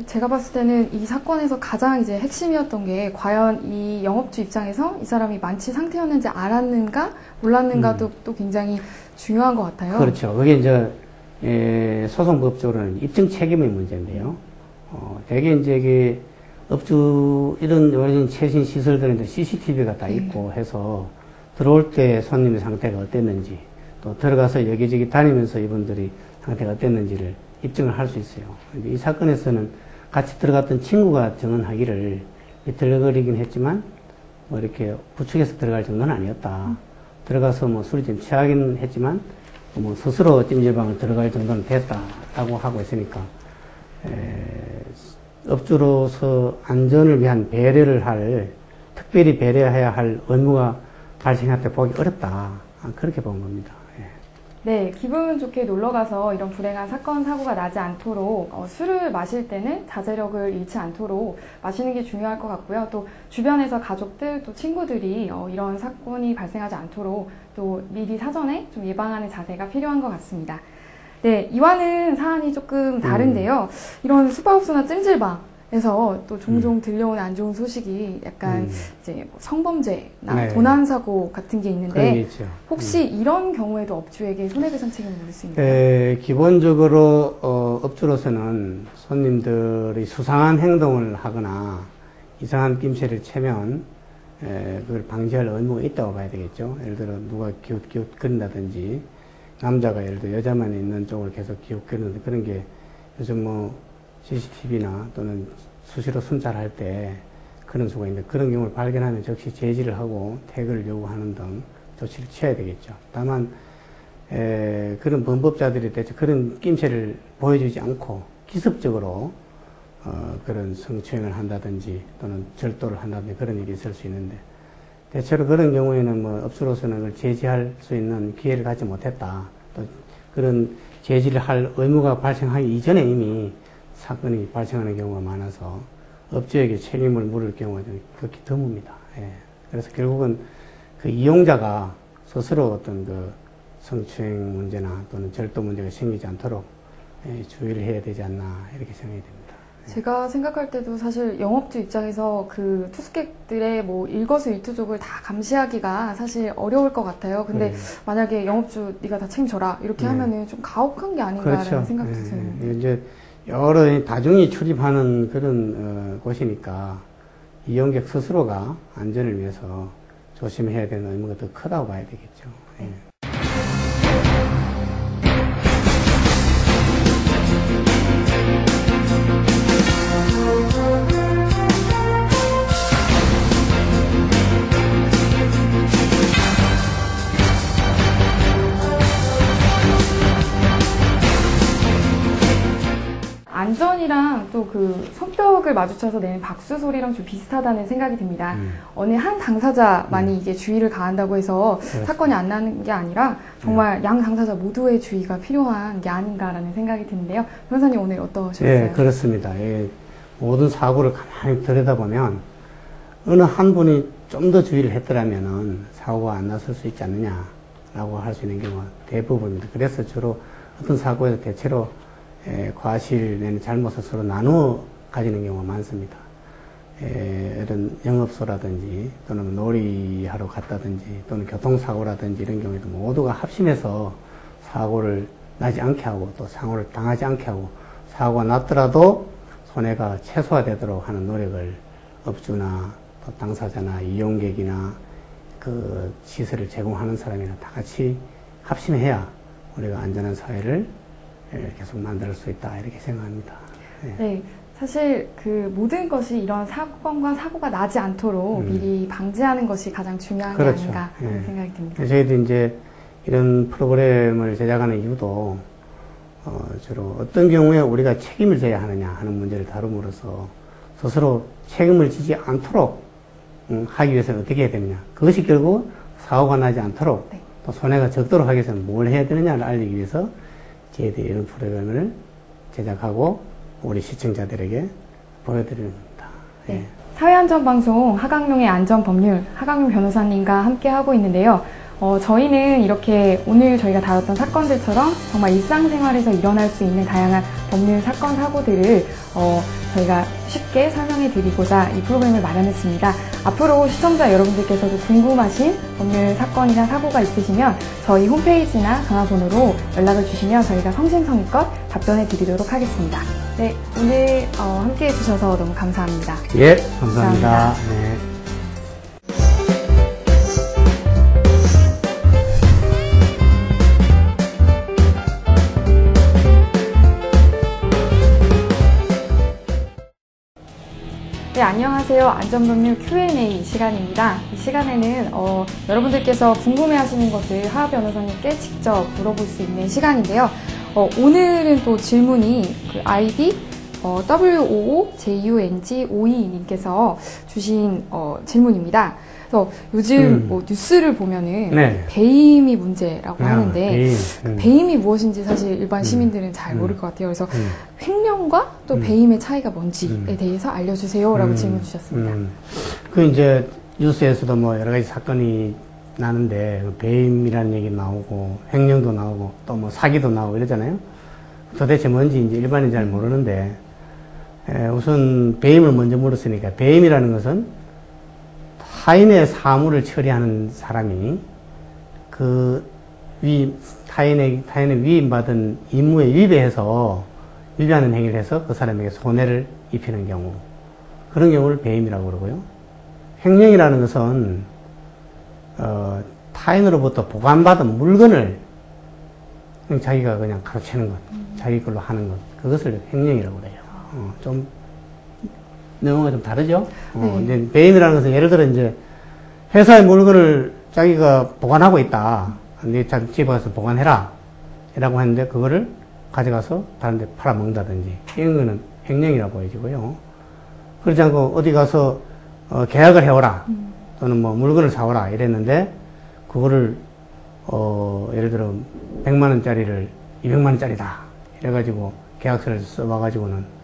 제가 봤을 때는 이 사건에서 가장 이제 핵심이었던 게 과연 이 영업주 입장에서 이 사람이 만취 상태였는지 알았는가 몰랐는가도 또 굉장히 중요한 것 같아요. 그렇죠. 그게 이제 소송법적으로는 입증 책임의 문제인데요. 대개 이제 이게 업주 이런 요즘 최신 시설들은 이제 CCTV가 다 있고 해서 들어올 때 손님의 상태가 어땠는지 또 들어가서 여기저기 다니면서 이분들이 상태가 어땠는지를 입증을 할 수 있어요. 이 사건에서는 같이 들어갔던 친구가 증언하기를 비틀거리긴 했지만 뭐 이렇게 부축해서 들어갈 정도는 아니었다. 들어가서 뭐 술이 좀 취하긴 했지만 뭐 스스로 찜질방을 들어갈 정도는 됐다라고 하고 있으니까 업주로서 안전을 위한 특별히 배려해야 할 의무가 발생할 때 보기 어렵다. 그렇게 본 겁니다. 네, 기분 좋게 놀러가서 이런 불행한 사건, 사고가 나지 않도록 술을 마실 때는 자제력을 잃지 않도록 마시는 게 중요할 것 같고요. 또 주변에서 가족들, 또 친구들이 이런 사건이 발생하지 않도록 또 미리 사전에 좀 예방하는 자세가 필요한 것 같습니다. 네, 이와는 사안이 조금 다른데요. 이런 스파업소나 찜질방에서 또 종종 들려오는 안 좋은 소식이 약간 이제 성범죄나 네. 도난사고 같은 게 있는데 혹시 있죠. 이런 경우에도 업주에게 손해배상 책임을 물을 수 있나요? 기본적으로 업주로서는 손님들이 수상한 행동을 하거나 이상한 낌새를 채면 그걸 방지할 의무가 있다고 봐야 되겠죠. 예를 들어 누가 기웃기웃거린다든지 남자가 예를 들어 여자만 있는 쪽을 계속 기웃거리는데 그런 게 요즘 뭐 CCTV나 또는 수시로 순찰할 때 그런 수가 있는데 그런 경우를 발견하면 즉시 제지를 하고 퇴거를 요구하는 등 조치를 취해야 되겠죠. 다만 그런 범법자들이 대체 그런 낌새를 보여주지 않고 기습적으로 그런 성추행을 한다든지 또는 절도를 한다든지 그런 일이 있을 수 있는데 대체로 그런 경우에는 뭐 업주로서는 그걸 제지할 수 있는 기회를 갖지 못했다. 또 그런 제지를 할 의무가 발생하기 이전에 이미 사건이 발생하는 경우가 많아서 업주에게 책임을 물을 경우가 좀 극히 드뭅니다. 그래서 결국은 그 이용자가 스스로 어떤 그 성추행 문제나 또는 절도 문제가 생기지 않도록 주의를 해야 되지 않나 이렇게 생각이 됩니다. 제가 생각할 때도 사실 영업주 입장에서 그 투숙객들의 뭐 일거수일투족을 다 감시하기가 사실 어려울 것 같아요. 근데 만약에 영업주 네가 다 책임져라 이렇게 하면은 좀 가혹한 게 아닌가라는 그렇죠. 생각도 드는데. 이제 여러 다중이 출입하는 그런 곳이니까 이용객 스스로가 안전을 위해서 조심해야 되는 의무가 더 크다고 봐야 되겠죠. 안전이랑 또 그 성격을 마주쳐서 내는 박수 소리랑 좀 비슷하다는 생각이 듭니다. 어느 한 당사자만이 이게 주의를 가한다고 해서 사건이 안 나는 게 아니라 정말 양 당사자 모두의 주의가 필요한 게 아닌가라는 생각이 드는데요. 변호사님 오늘 어떠셨어요? 네, 그렇습니다. 모든 사고를 가만히 들여다보면 어느 한 분이 좀 더 주의를 했더라면은 사고가 안 났을 수 있지 않느냐라고 할 수 있는 경우가 대부분입니다. 그래서 주로 어떤 사고에서 대체로 과실 내는 잘못을 서로 나누어 가지는 경우가 많습니다. 이런 영업소라든지 또는 놀이하러 갔다든지 또는 교통사고라든지 이런 경우에도 모두가 합심해서 사고를 나지 않게 하고 또 사고를 당하지 않게 하고 사고가 났더라도 손해가 최소화되도록 하는 노력을 업주나 또 당사자나 이용객이나 그 시설을 제공하는 사람이나 다 같이 합심해야 우리가 안전한 사회를 계속 만들 수 있다 이렇게 생각합니다. 네, 사실 그 모든 것이 이런 사건과 사고가 나지 않도록 미리 방지하는 것이 가장 중요한 게 아닌가 하는 생각이 듭니다. 저희도 이제 이런 프로그램을 제작하는 이유도 주로 어떤 경우에 우리가 책임을 져야 하느냐 하는 문제를 다룸으로써 스스로 책임을 지지 않도록 하기 위해서는 어떻게 해야 되느냐. 그것이 결국 사고가 나지 않도록 네. 또 손해가 적도록 하기 위해서는 뭘 해야 되느냐를 알리기 위해서 저희들이 이런 프로그램을 제작하고 우리 시청자들에게 보여드리는 겁니다. 네. 예. 사회안전방송 하강룡의 안전법률 하강룡 변호사님과 함께 하고 있는데요. 저희는 이렇게 오늘 저희가 다뤘던 사건들처럼 정말 일상생활에서 일어날 수 있는 다양한 법률 사건 사고들을 저희가 쉽게 설명해 드리고자 이 프로그램을 마련했습니다. 앞으로 시청자 여러분들께서도 궁금하신 법률 사건이나 사고가 있으시면 저희 홈페이지나 전화번호로 연락을 주시면 저희가 성심성의껏 답변해 드리도록 하겠습니다. 네, 오늘 함께 해주셔서 너무 감사합니다. 예, 감사합니다. 네. 네, 안녕하세요. 안전법률 Q&A 시간입니다. 이 시간에는 여러분들께서 궁금해하시는 것을 하 변호사님께 직접 물어볼 수 있는 시간인데요. 오늘은 또 질문이 그 아이디 WOOJUNG52님께서 주신 질문입니다. 그래서 요즘 뭐 뉴스를 보면은 네. 배임이 문제라고 하는데 배임. 배임이 무엇인지 사실 일반 시민들은 잘 모를 것 같아요. 그래서 횡령과 또 배임의 차이가 뭔지에 대해서 알려주세요라고 질문 주셨습니다. 그 이제 뉴스에서도 뭐 여러 가지 사건이 나는데 배임이라는 얘기 나오고 횡령도 나오고 또 뭐 사기도 나오고 이러잖아요. 도대체 뭔지 이제 일반인 잘 모르는데 우선 배임을 먼저 물었으니까 배임이라는 것은 타인의 사물을 처리하는 사람이 그 타인의 위임받은 임무에 위배하는 행위를 해서 그 사람에게 손해를 입히는 경우, 그런 경우를 배임이라고 그러고요. 횡령이라는 것은 타인으로부터 보관받은 물건을 자기가 그냥 가로채는 것, 자기 걸로 하는 것, 그것을 횡령이라고 그래요. 좀 내용과 좀 다르죠? 이제 배임이라는 것은 예를 들어 이제 회사의 물건을 자기가 보관하고 있다. 네 집에 가서 보관해라. 이라고 했는데 그거를 가져가서 다른 데 팔아먹는다든지 이런 거는 횡령이라고 보여지고요. 그렇지 않고 어디 가서 계약을 해오라. 또는 뭐 물건을 사오라. 이랬는데 그거를 예를 들어 100만 원짜리를 200만 원짜리다. 이래가지고 계약서를 써와가지고는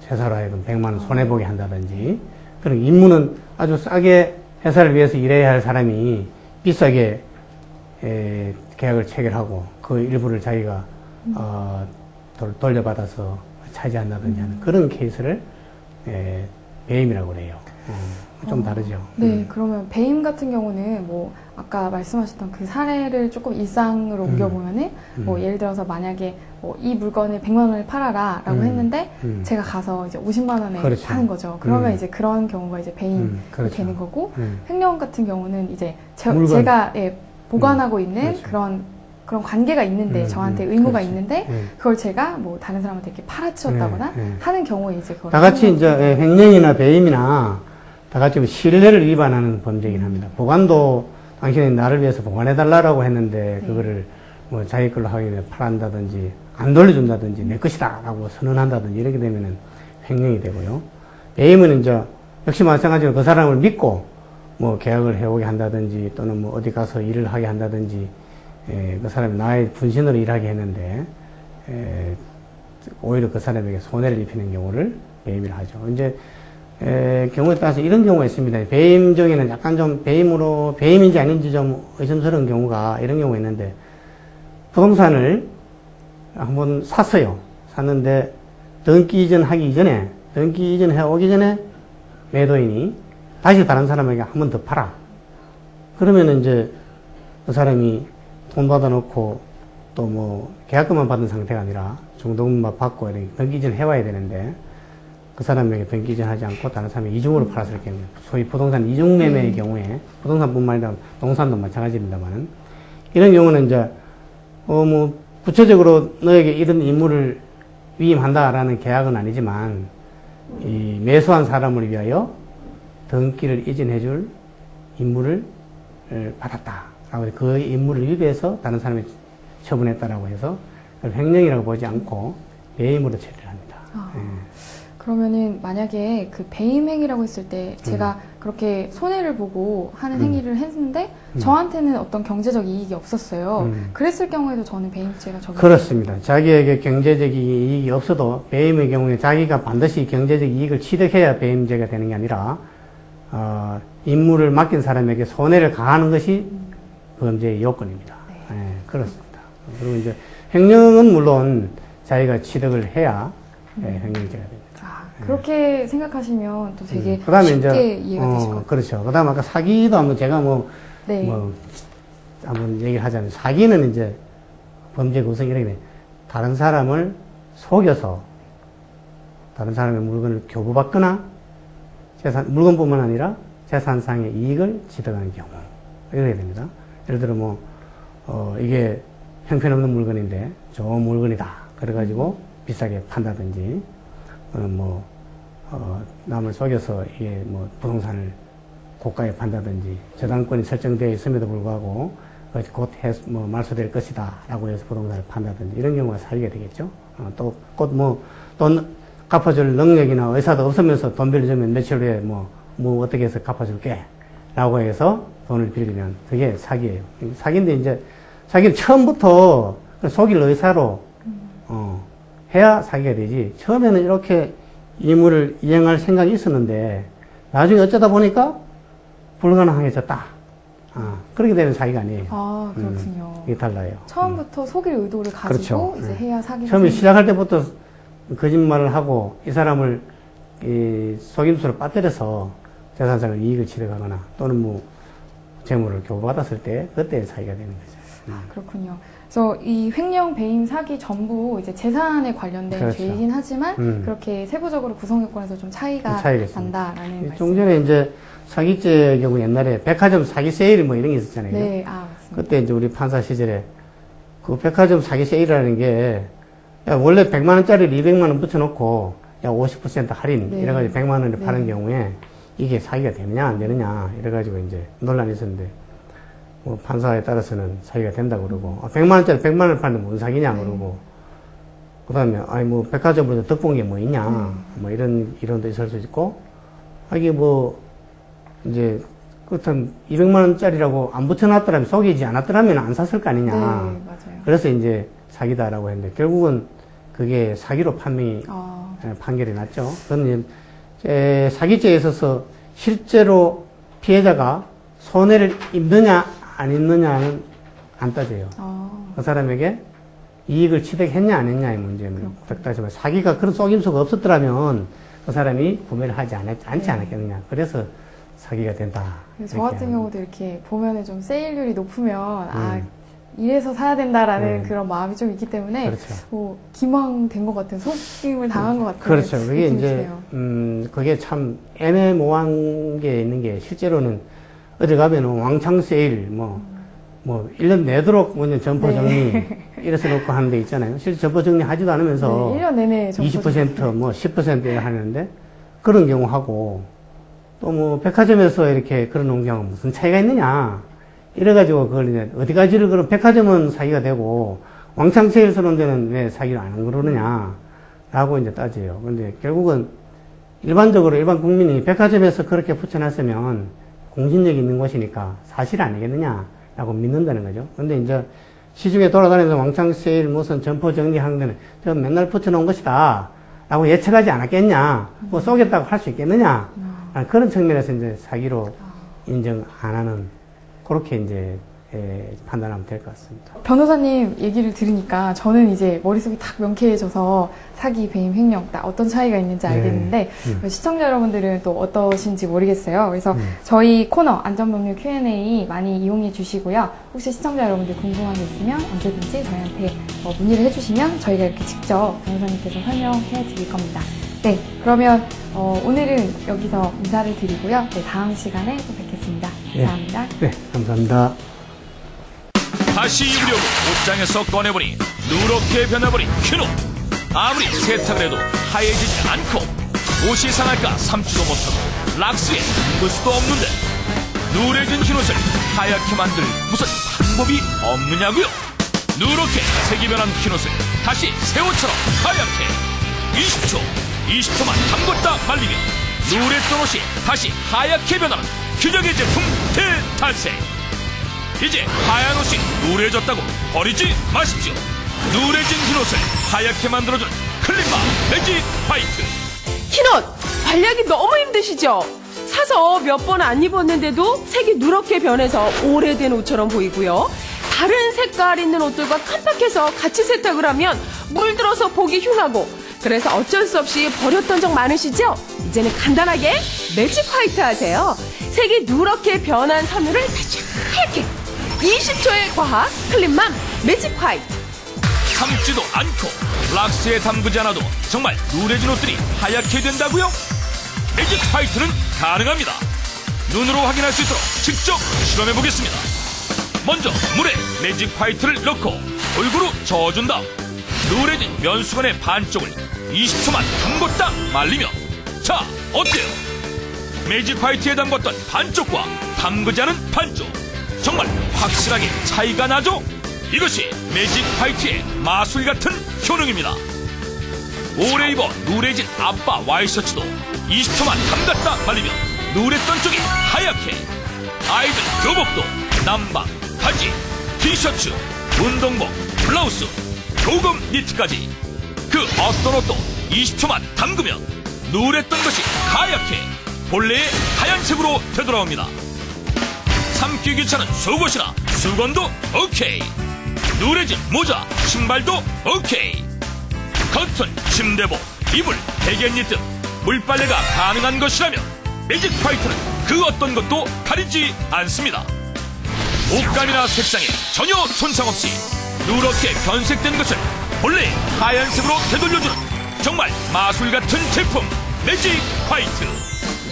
회사로 하여금 100만 원 손해보게 한다든지, 그런 임무는 아주 싸게 회사를 위해서 일해야 할 사람이 비싸게 계약을 체결하고 그 일부를 자기가 돌려받아서 차지한다든지 하는 그런 케이스를 배임이라고 그래요. 좀 다르죠. 네, 그러면 배임 같은 경우는 뭐 아까 말씀하셨던 그 사례를 조금 일상으로 옮겨보면은 뭐 예를 들어서 만약에 뭐 이 물건을 100만 원을 팔아라 라고 했는데 제가 가서 이제 50만 원에 그렇죠. 파는 거죠. 그러면 이제 그런 경우가 이제 배임이 그렇죠. 되는 거고, 횡령 같은 경우는 이제 제가 보관하고 있는 그런 관계가 있는데 저한테 의무가 그렇지. 있는데 그걸 제가 뭐 다른 사람한테 이렇게 팔아치웠다거나 하는 경우에 이제 그걸 다 같이 이제 횡령이나 배임이나 다 같이 신뢰를 위반하는 범죄이긴 합니다. 보관도 당신이 나를 위해서 보관해달라고 했는데 그거를 뭐 자기 걸로 하기 위해 팔한다든지 안 돌려준다든지 내 것이다 라고 선언한다든지 이렇게 되면은 횡령이 되고요. 배임은 이제 역시 마찬가지로 그 사람을 믿고 뭐 계약을 해오게 한다든지 또는 뭐 어디 가서 일을 하게 한다든지 그 사람이 나의 분신으로 일하게 했는데 오히려 그 사람에게 손해를 입히는 경우를 배임이라 하죠. 이제 경우에 따라서 이런 경우가 있습니다. 배임 중에는 약간 좀 배임인지 아닌지 좀 의심스러운 경우가 이런 경우가 있는데, 부동산을 한번 샀어요. 샀는데 등기 이전하기 이전에, 등기 이전해 오기 전에 매도인이 다시 다른 사람에게 한 번 더 팔아. 그러면 이제 그 사람이 돈 받아놓고 또 뭐 계약금만 받은 상태가 아니라 중도금만 받고 이렇게 등기 이전 해와야 되는데 그 사람에게 등기 이전하지 않고 다른 사람이 이중으로 팔았을 경우에, 소위 부동산 이중 매매의 경우에, 부동산뿐만 아니라 동산도 마찬가지입니다만은, 이런 경우는 이제 뭐 구체적으로 너에게 이런 임무를 위임한다라는 계약은 아니지만 이 매수한 사람을 위하여 등기를 이전해줄 임무를 받았다라고 해서 그 임무를 위배해서 다른 사람이 처분했다라고 해서 횡령이라고 보지 않고 배임으로 처리를 합니다. 그러면은 만약에 그 배임행위라고 했을 때 제가 그렇게 손해를 보고 하는 행위를 했는데 저한테는 어떤 경제적 이익이 없었어요. 그랬을 경우에도 저는 배임죄가 적용돼요. 그렇습니다. 자기에게 경제적 이익이 없어도 배임의 경우에 자기가 반드시 경제적 이익을 취득해야 배임죄가 되는 게 아니라 임무를 맡긴 사람에게 손해를 가하는 것이 범죄의 요건입니다. 네. 네, 그렇습니다. 그리고 이제 횡령은 물론 자기가 취득을 해야 횡령죄가 됩니다. 그렇게 생각하시면 또 되게 그다음에 쉽게 이제, 이해가 되실 것 같아요. 그렇죠. 그 다음에 아까 사기도 한번 제가 네. 한번 얘기를 하자면, 사기는 이제 범죄 구성이 이렇게 돼. 다른 사람을 속여서 다른 사람의 물건을 교부받거나 물건뿐만 아니라 재산상의 이익을 취득하는 경우. 이렇게 됩니다. 예를 들어 이게 형편없는 물건인데 좋은 물건이다. 그래가지고 비싸게 판다든지, 남을 속여서 이게 부동산을 고가에 판다든지, 저당권이 설정되어 있음에도 불구하고 곧 말소될 것이다 라고 해서 부동산을 판다든지, 이런 경우가 사기가 되겠죠. 또 곧 돈 갚아줄 능력이나 의사도 없으면서 돈 빌려주면 며칠 후에 어떻게 해서 갚아줄게 라고 해서 돈을 빌리면 그게 사기예요. 사기인데 이제 사기는 처음부터 속일 의사로 해야 사기가 되지, 처음에는 이렇게 임무를 이행할 생각이 있었는데 나중에 어쩌다 보니까 불가능해졌다. 그렇게 되면 사기가 아니에요. 아, 그렇군요. 이게 달라요. 처음부터 속일 의도를 가지고 그렇죠. 이제 해야 사기가 처음에 시작할 때부터 거짓말을 하고 이 사람을 속임수로 빠뜨려서 재산상의 이익을 취득하거나 또는 재물을 교부받았을 때 그때 사기가 되는 거죠. 그렇군요. 그래서 이 횡령, 배임, 사기 전부 이제 재산에 관련된 그렇죠. 죄이긴 하지만 그렇게 세부적으로 구성 요건에서 좀 차이가 난다라는 말씀. 좀 전에 이제 사기죄 경우 옛날에 백화점 사기 세일 이런 게 있었잖아요. 네, 맞습니다. 그때 이제 우리 판사 시절에 그 백화점 사기 세일이라는 게 원래 100만 원짜리를 200만 원 붙여놓고 50% 할인 이래가지고 100만 원을 파는 경우에 이게 사기가 되느냐 안 되느냐 이래가지고 이제 논란이 있었는데, 판사에 따라서는 사기가 된다고 그러고, 100만 원짜리 100만 원을 파는데 뭔 사기냐 그러고, 그 다음에 백화점으로 덕본 게 뭐 있냐 이런 이론도 있을 수 있고, 이게 이제 그렇다면 200만 원짜리라고 안 붙여놨더라면, 속이지 않았더라면 안 샀을 거 아니냐. 네, 맞아요. 그래서 이제 사기다라고 했는데 결국은 그게 사기로 판결이 났죠. 그건 이제 사기죄에 있어서 실제로 피해자가 손해를 입느냐 안 입느냐는 안 따져요. 그 사람에게 이익을 취득했냐 안 했냐의 문제는 따지만, 사기가 그런 속임수가 없었더라면 그 사람이 구매를 하지 않지 않았겠느냐. 그래서 사기가 된다. 저 같은 경우도 이렇게 보면은 좀 세일률이 높으면 이래서 사야 된다라는 그런 마음이 좀 있기 때문에, 그렇죠. 기망된 것 같은, 속임을 당한 것 같은. 그렇죠. 그게 이제 드네요. 그게 참 애매모호한 게 있는 게, 실제로는 어디 가면은 왕창 세일 1년 내도록 점포 정리 이래서 놓고 하는 데 있잖아요. 실제 점포 정리 하지도 않으면서 1년 내내 20% 10% 하는데, 그런 경우 하고, 또 백화점에서 이렇게 그런 놓은 경우 무슨 차이가 있느냐 이래가지고 그걸 이제 어디까지를 그럼 백화점은 사기가 되고 왕창 세일 서는 데는 왜 사기를 안 그러느냐 라고 이제 따져요. 근데 결국은 일반적으로 일반 국민이 백화점에서 그렇게 붙여놨으면 공신력이 있는 곳이니까 사실 아니겠느냐 라고 믿는다는 거죠. 근데 이제 시중에 돌아다니면서 왕창 세일 무슨 점포 정리하는 데는 저 맨날 붙여놓은 것이다 라고 예측하지 않았겠냐, 쏘겠다고 할 수 있겠느냐, 그런 측면에서 이제 사기로 인정 안 하는, 그렇게 이제 판단하면 될 것 같습니다. 변호사님 얘기를 들으니까 저는 이제 머릿속이 딱 명쾌해져서 사기, 배임, 횡령 딱 어떤 차이가 있는지 알겠는데, 시청자 여러분들은 또 어떠신지 모르겠어요. 그래서 저희 코너 안전법률 Q&A 많이 이용해 주시고요. 혹시 시청자 여러분들 궁금한 게 있으면 언제든지 저희한테 문의를 해주시면 저희가 이렇게 직접 변호사님께서 설명해 드릴 겁니다. 네, 그러면 오늘은 여기서 인사를 드리고요. 네, 다음 시간에 또 뵙겠습니다. 감사합니다. 네, 감사합니다. 다시 입으려고 옷장에서 꺼내보니 누렇게 변해버린 큐노. 아무리 세탁을 해도 하얘지지 않고 옷이 상할까 삼지도 못하고 락스에 입을 수도 없는데, 누래진 흰옷을 하얗게 만들 무슨 방법이 없느냐고요? 누렇게 색이 변한 흰옷을 다시 새 옷처럼 하얗게 20초 20초만 담궜다 말리면 누랬던 옷이 다시 하얗게 변하는 기적의 제품 대탄색. 이제 하얀 옷이 누래졌다고 버리지 마십시오. 누래진 흰옷을 하얗게 만들어주는 클린바 매직 화이트. 흰옷 관리하기 너무 힘드시죠? 사서 몇 번 안 입었는데도 색이 누렇게 변해서 오래된 옷처럼 보이고요. 다른 색깔 있는 옷들과 깜빡해서 같이 세탁을 하면 물들어서 보기 흉하고, 그래서 어쩔 수 없이 버렸던 적 많으시죠? 이제는 간단하게 매직 화이트 하세요. 색이 누렇게 변한 섬유를 다시 하얗게 20초의 과학 클린맘 매직 화이트. 삶지도 않고 락스에 담그지 않아도 정말 누래진 옷들이 하얗게 된다고요? 매직 화이트는 가능합니다. 눈으로 확인할 수 있도록 직접 실험해 보겠습니다. 먼저 물에 매직 화이트를 넣고 골고루 저어준 다음 누래진 면수건의 반쪽을 20초만 담궜다 말리면, 자, 어때요? 매직 화이트에 담궜던 반쪽과 담그지 않은 반쪽, 정말 확실하게 차이가 나죠? 이것이 매직 화이트의 마술 같은 효능입니다. 오래 입어 누래진 아빠 와이셔츠도 20초만 담갔다 말리면 누랬던 쪽이 하얗게, 아이들 교복도 남방, 바지, 티셔츠, 운동복, 블라우스, 조금 니트까지 그 어떤 옷도 20초만 담그면 누랬던 것이 하얗게 본래의 하얀색으로 되돌아옵니다. 삶기 귀찮은 속옷이나 수건도 오케이. 누래진 모자, 신발도 오케이. 커튼, 침대복, 이불, 베갯잎 등 물빨래가 가능한 것이라면 매직 화이트는 그 어떤 것도 가리지 않습니다. 옷감이나 색상에 전혀 손상 없이 누렇게 변색된 것을 본래 하얀색으로 되돌려주는 정말 마술 같은 제품 매직 화이트.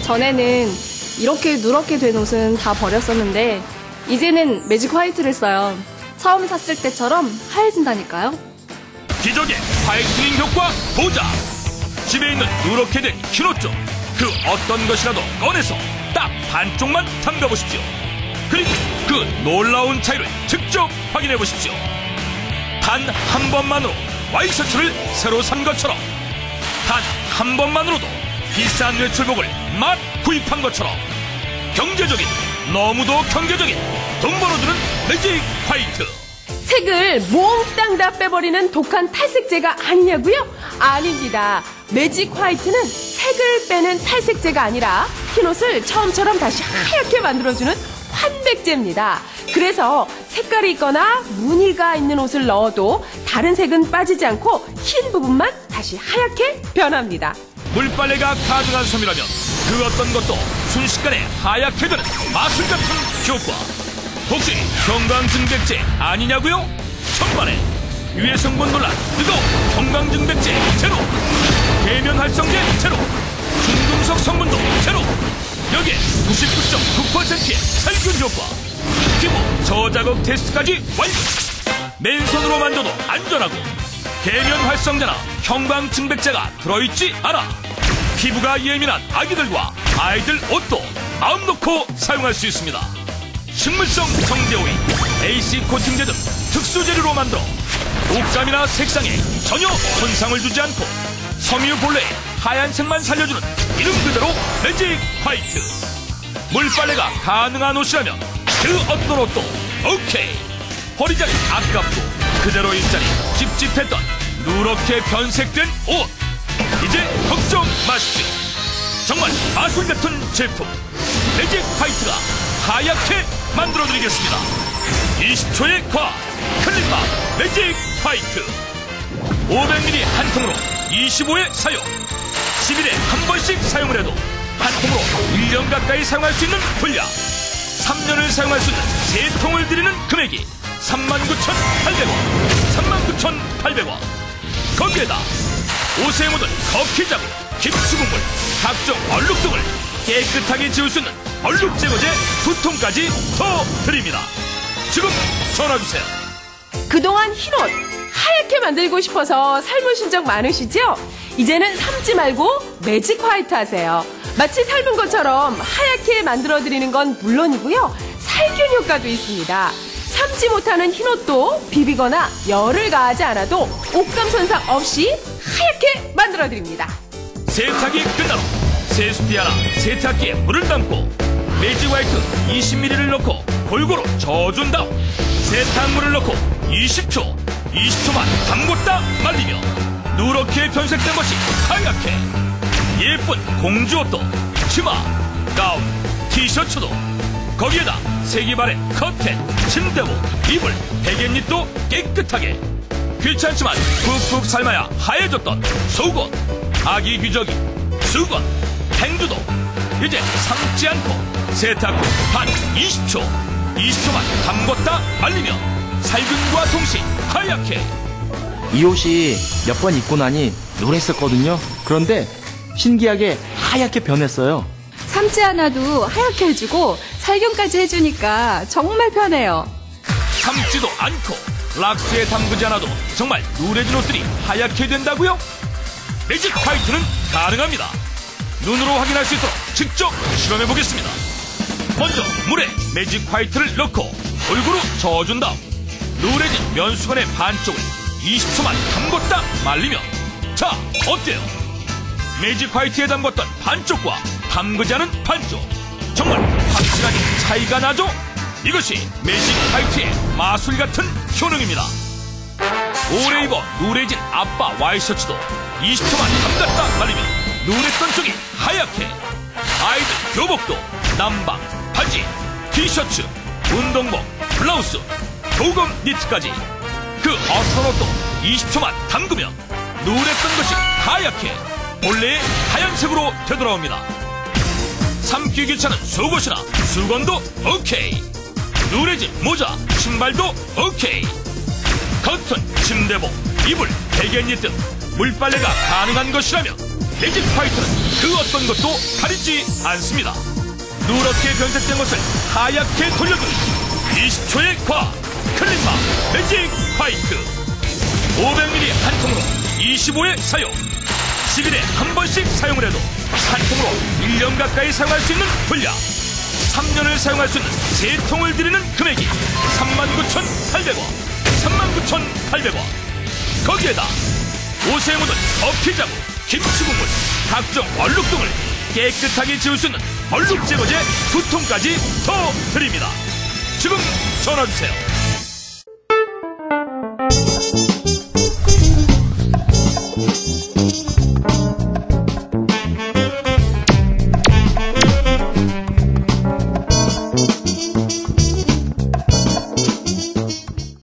전에는 이렇게 누렇게 된 옷은 다 버렸었는데 이제는 매직 화이트를 써요. 처음 샀을 때처럼 하얘진다니까요. 기적의 화이트닝 효과 보자. 집에 있는 누렇게 된 흰옷 중 그 어떤 것이라도 꺼내서 딱 반쪽만 담가보십시오. 그리고 그 놀라운 차이를 직접 확인해 보십시오. 단 한 번만으로 와이셔츠를 새로 산 것처럼, 단 한 번만으로도 비싼 외출복을 막 구입한 것처럼 경제적인, 너무도 경제적인 돈 벌어주는 매직 화이트. 색을 몽땅 다 빼버리는 독한 탈색제가 아니냐고요? 아닙니다. 매직 화이트는 색을 빼는 탈색제가 아니라 흰옷을 처음처럼 다시 하얗게 만들어주는 환백제입니다. 그래서 색깔이 있거나 무늬가 있는 옷을 넣어도 다른 색은 빠지지 않고 흰 부분만 다시 하얗게 변합니다. 물빨래가 가능한 섬이라면 그 어떤 것도 순식간에 하얗게 되는 마술 같은 효과. 혹시 경강증백제 아니냐고요? 천만에 유해 성분 논란 뜨거운 경강증백제 제로, 계면 활성제 제로, 중금속 성분도 제로, 여기에 99.9%의 살균 효과, 피부 저자극 테스트까지 완료. 맨손으로 만져도 안전하고 계면 활성제나 형광증백제가 들어있지 않아 피부가 예민한 아기들과 아이들 옷도 마음 놓고 사용할 수 있습니다. 식물성 성제오일, AC 코팅제 등 특수 재료로 만들어 옷감이나 색상에 전혀 손상을 주지 않고 섬유 본래의 하얀색만 살려주는 이름 그대로 매직 화이트. 물빨래가 가능한 옷이라면 그 어떤 옷도 오케이. 버리자니 아깝고 그대로 입자니 찝찝했던 누렇게 변색된 옷, 이제 걱정 마십시오. 정말 마술 같은 제품 매직 화이트가 하얗게 만들어드리겠습니다. 20초의 과학 클린바 매직 화이트. 500ml 한 통으로 25회 사용, 10일에 한 번씩 사용을 해도 한 통으로 1년 가까이 사용할 수 있는 분량, 3년을 사용할 수 있는 3통을 드리는 금액이 39,800원, 39,800원. 거기에다 옷에 묻은 커피 자국, 김치국물, 각종 얼룩 등을 깨끗하게 지울 수 있는 얼룩 제거제 2통까지 더 드립니다. 지금 전화주세요. 그동안 흰옷 하얗게 만들고 싶어서 삶으신 적 많으시죠? 이제는 삶지 말고 매직 화이트 하세요. 마치 삶은 것처럼 하얗게 만들어드리는 건 물론이고요, 살균 효과도 있습니다. 삶지 못하는 흰옷도 비비거나 열을 가하지 않아도 옷감 손상 없이 하얗게 만들어드립니다. 세탁이 끝난 후 세수대 하나 세탁기에 물을 담고 매직 화이트 20ml를 넣고 골고루 저어준 다음 세탁물을 넣고 20초만 담궜다 말리며 누렇게 변색된 것이 하얗게 예쁜 공주옷도 치마, 가운, 티셔츠도 거기에다 색이 바랜 커튼, 침대복, 이불, 베갯잎도 깨끗하게 귀찮지만 푹푹 삶아야 하얘졌던 속옷, 아기 귀저귀, 수건, 행주도 이제 삶지 않고 세탁 후 단 20초만 담궜다 말리며 살균과 동시에 하얗게. 이 옷이 몇 번 입고 나니 노랬었거든요. 그런데 신기하게 하얗게 변했어요. 삶지 않아도 하얗게 해주고 살균까지 해주니까 정말 편해요. 삶지도 않고 락스에 담그지 않아도 정말 누래진 옷들이 하얗게 된다고요? 매직 화이트는 가능합니다. 눈으로 확인할 수 있도록 직접 실험해 보겠습니다. 먼저 물에 매직 화이트를 넣고 골고루 저어준 다음 누래진 면수건의 반쪽을 20초만 담궜다 말리면 자, 어때요? 매직 화이트에 담궜던 반쪽과 담그지 않은 반쪽 정말 확실하게 차이가 나죠? 이것이 매직 화이트의 마술 같은 효능입니다. 오래 입어 누래진 아빠 와이셔츠도 20초만 담갔다 말리면 누랬던 쪽이 하얗게. 아이들 교복도 남방, 바지, 티셔츠, 운동복, 블라우스, 도금 니트까지 그 어떤 옷도 20초만 담그면 누랬던 것이 하얗게 본래의 하얀색으로 되돌아옵니다. 삶기 귀찮은 속옷이나 수건도 오케이. 누래진 모자, 신발도 오케이. 커튼, 침대복, 이불, 베갯잎 등 물빨래가 가능한 것이라면 매직 화이트는 그 어떤 것도 가리지 않습니다. 누렇게 변색된 것을 하얗게 돌려주는 20초의 과학 클린마 매직 화이트. 500ml 한 통으로 25회 사용. 10일에 한 번씩 사용을 해도 한 통으로 1년 가까이 사용할 수 있는 분량. 3년을 사용할 수 있는 3통을 드리는 금액이 39,800원, 39,800원. 거기에다 옷에 묻은 어피 자국, 김치 국물, 각종 얼룩 등을 깨끗하게 지울 수 있는 얼룩 제거제 2통까지 더 드립니다. 지금 전화주세요.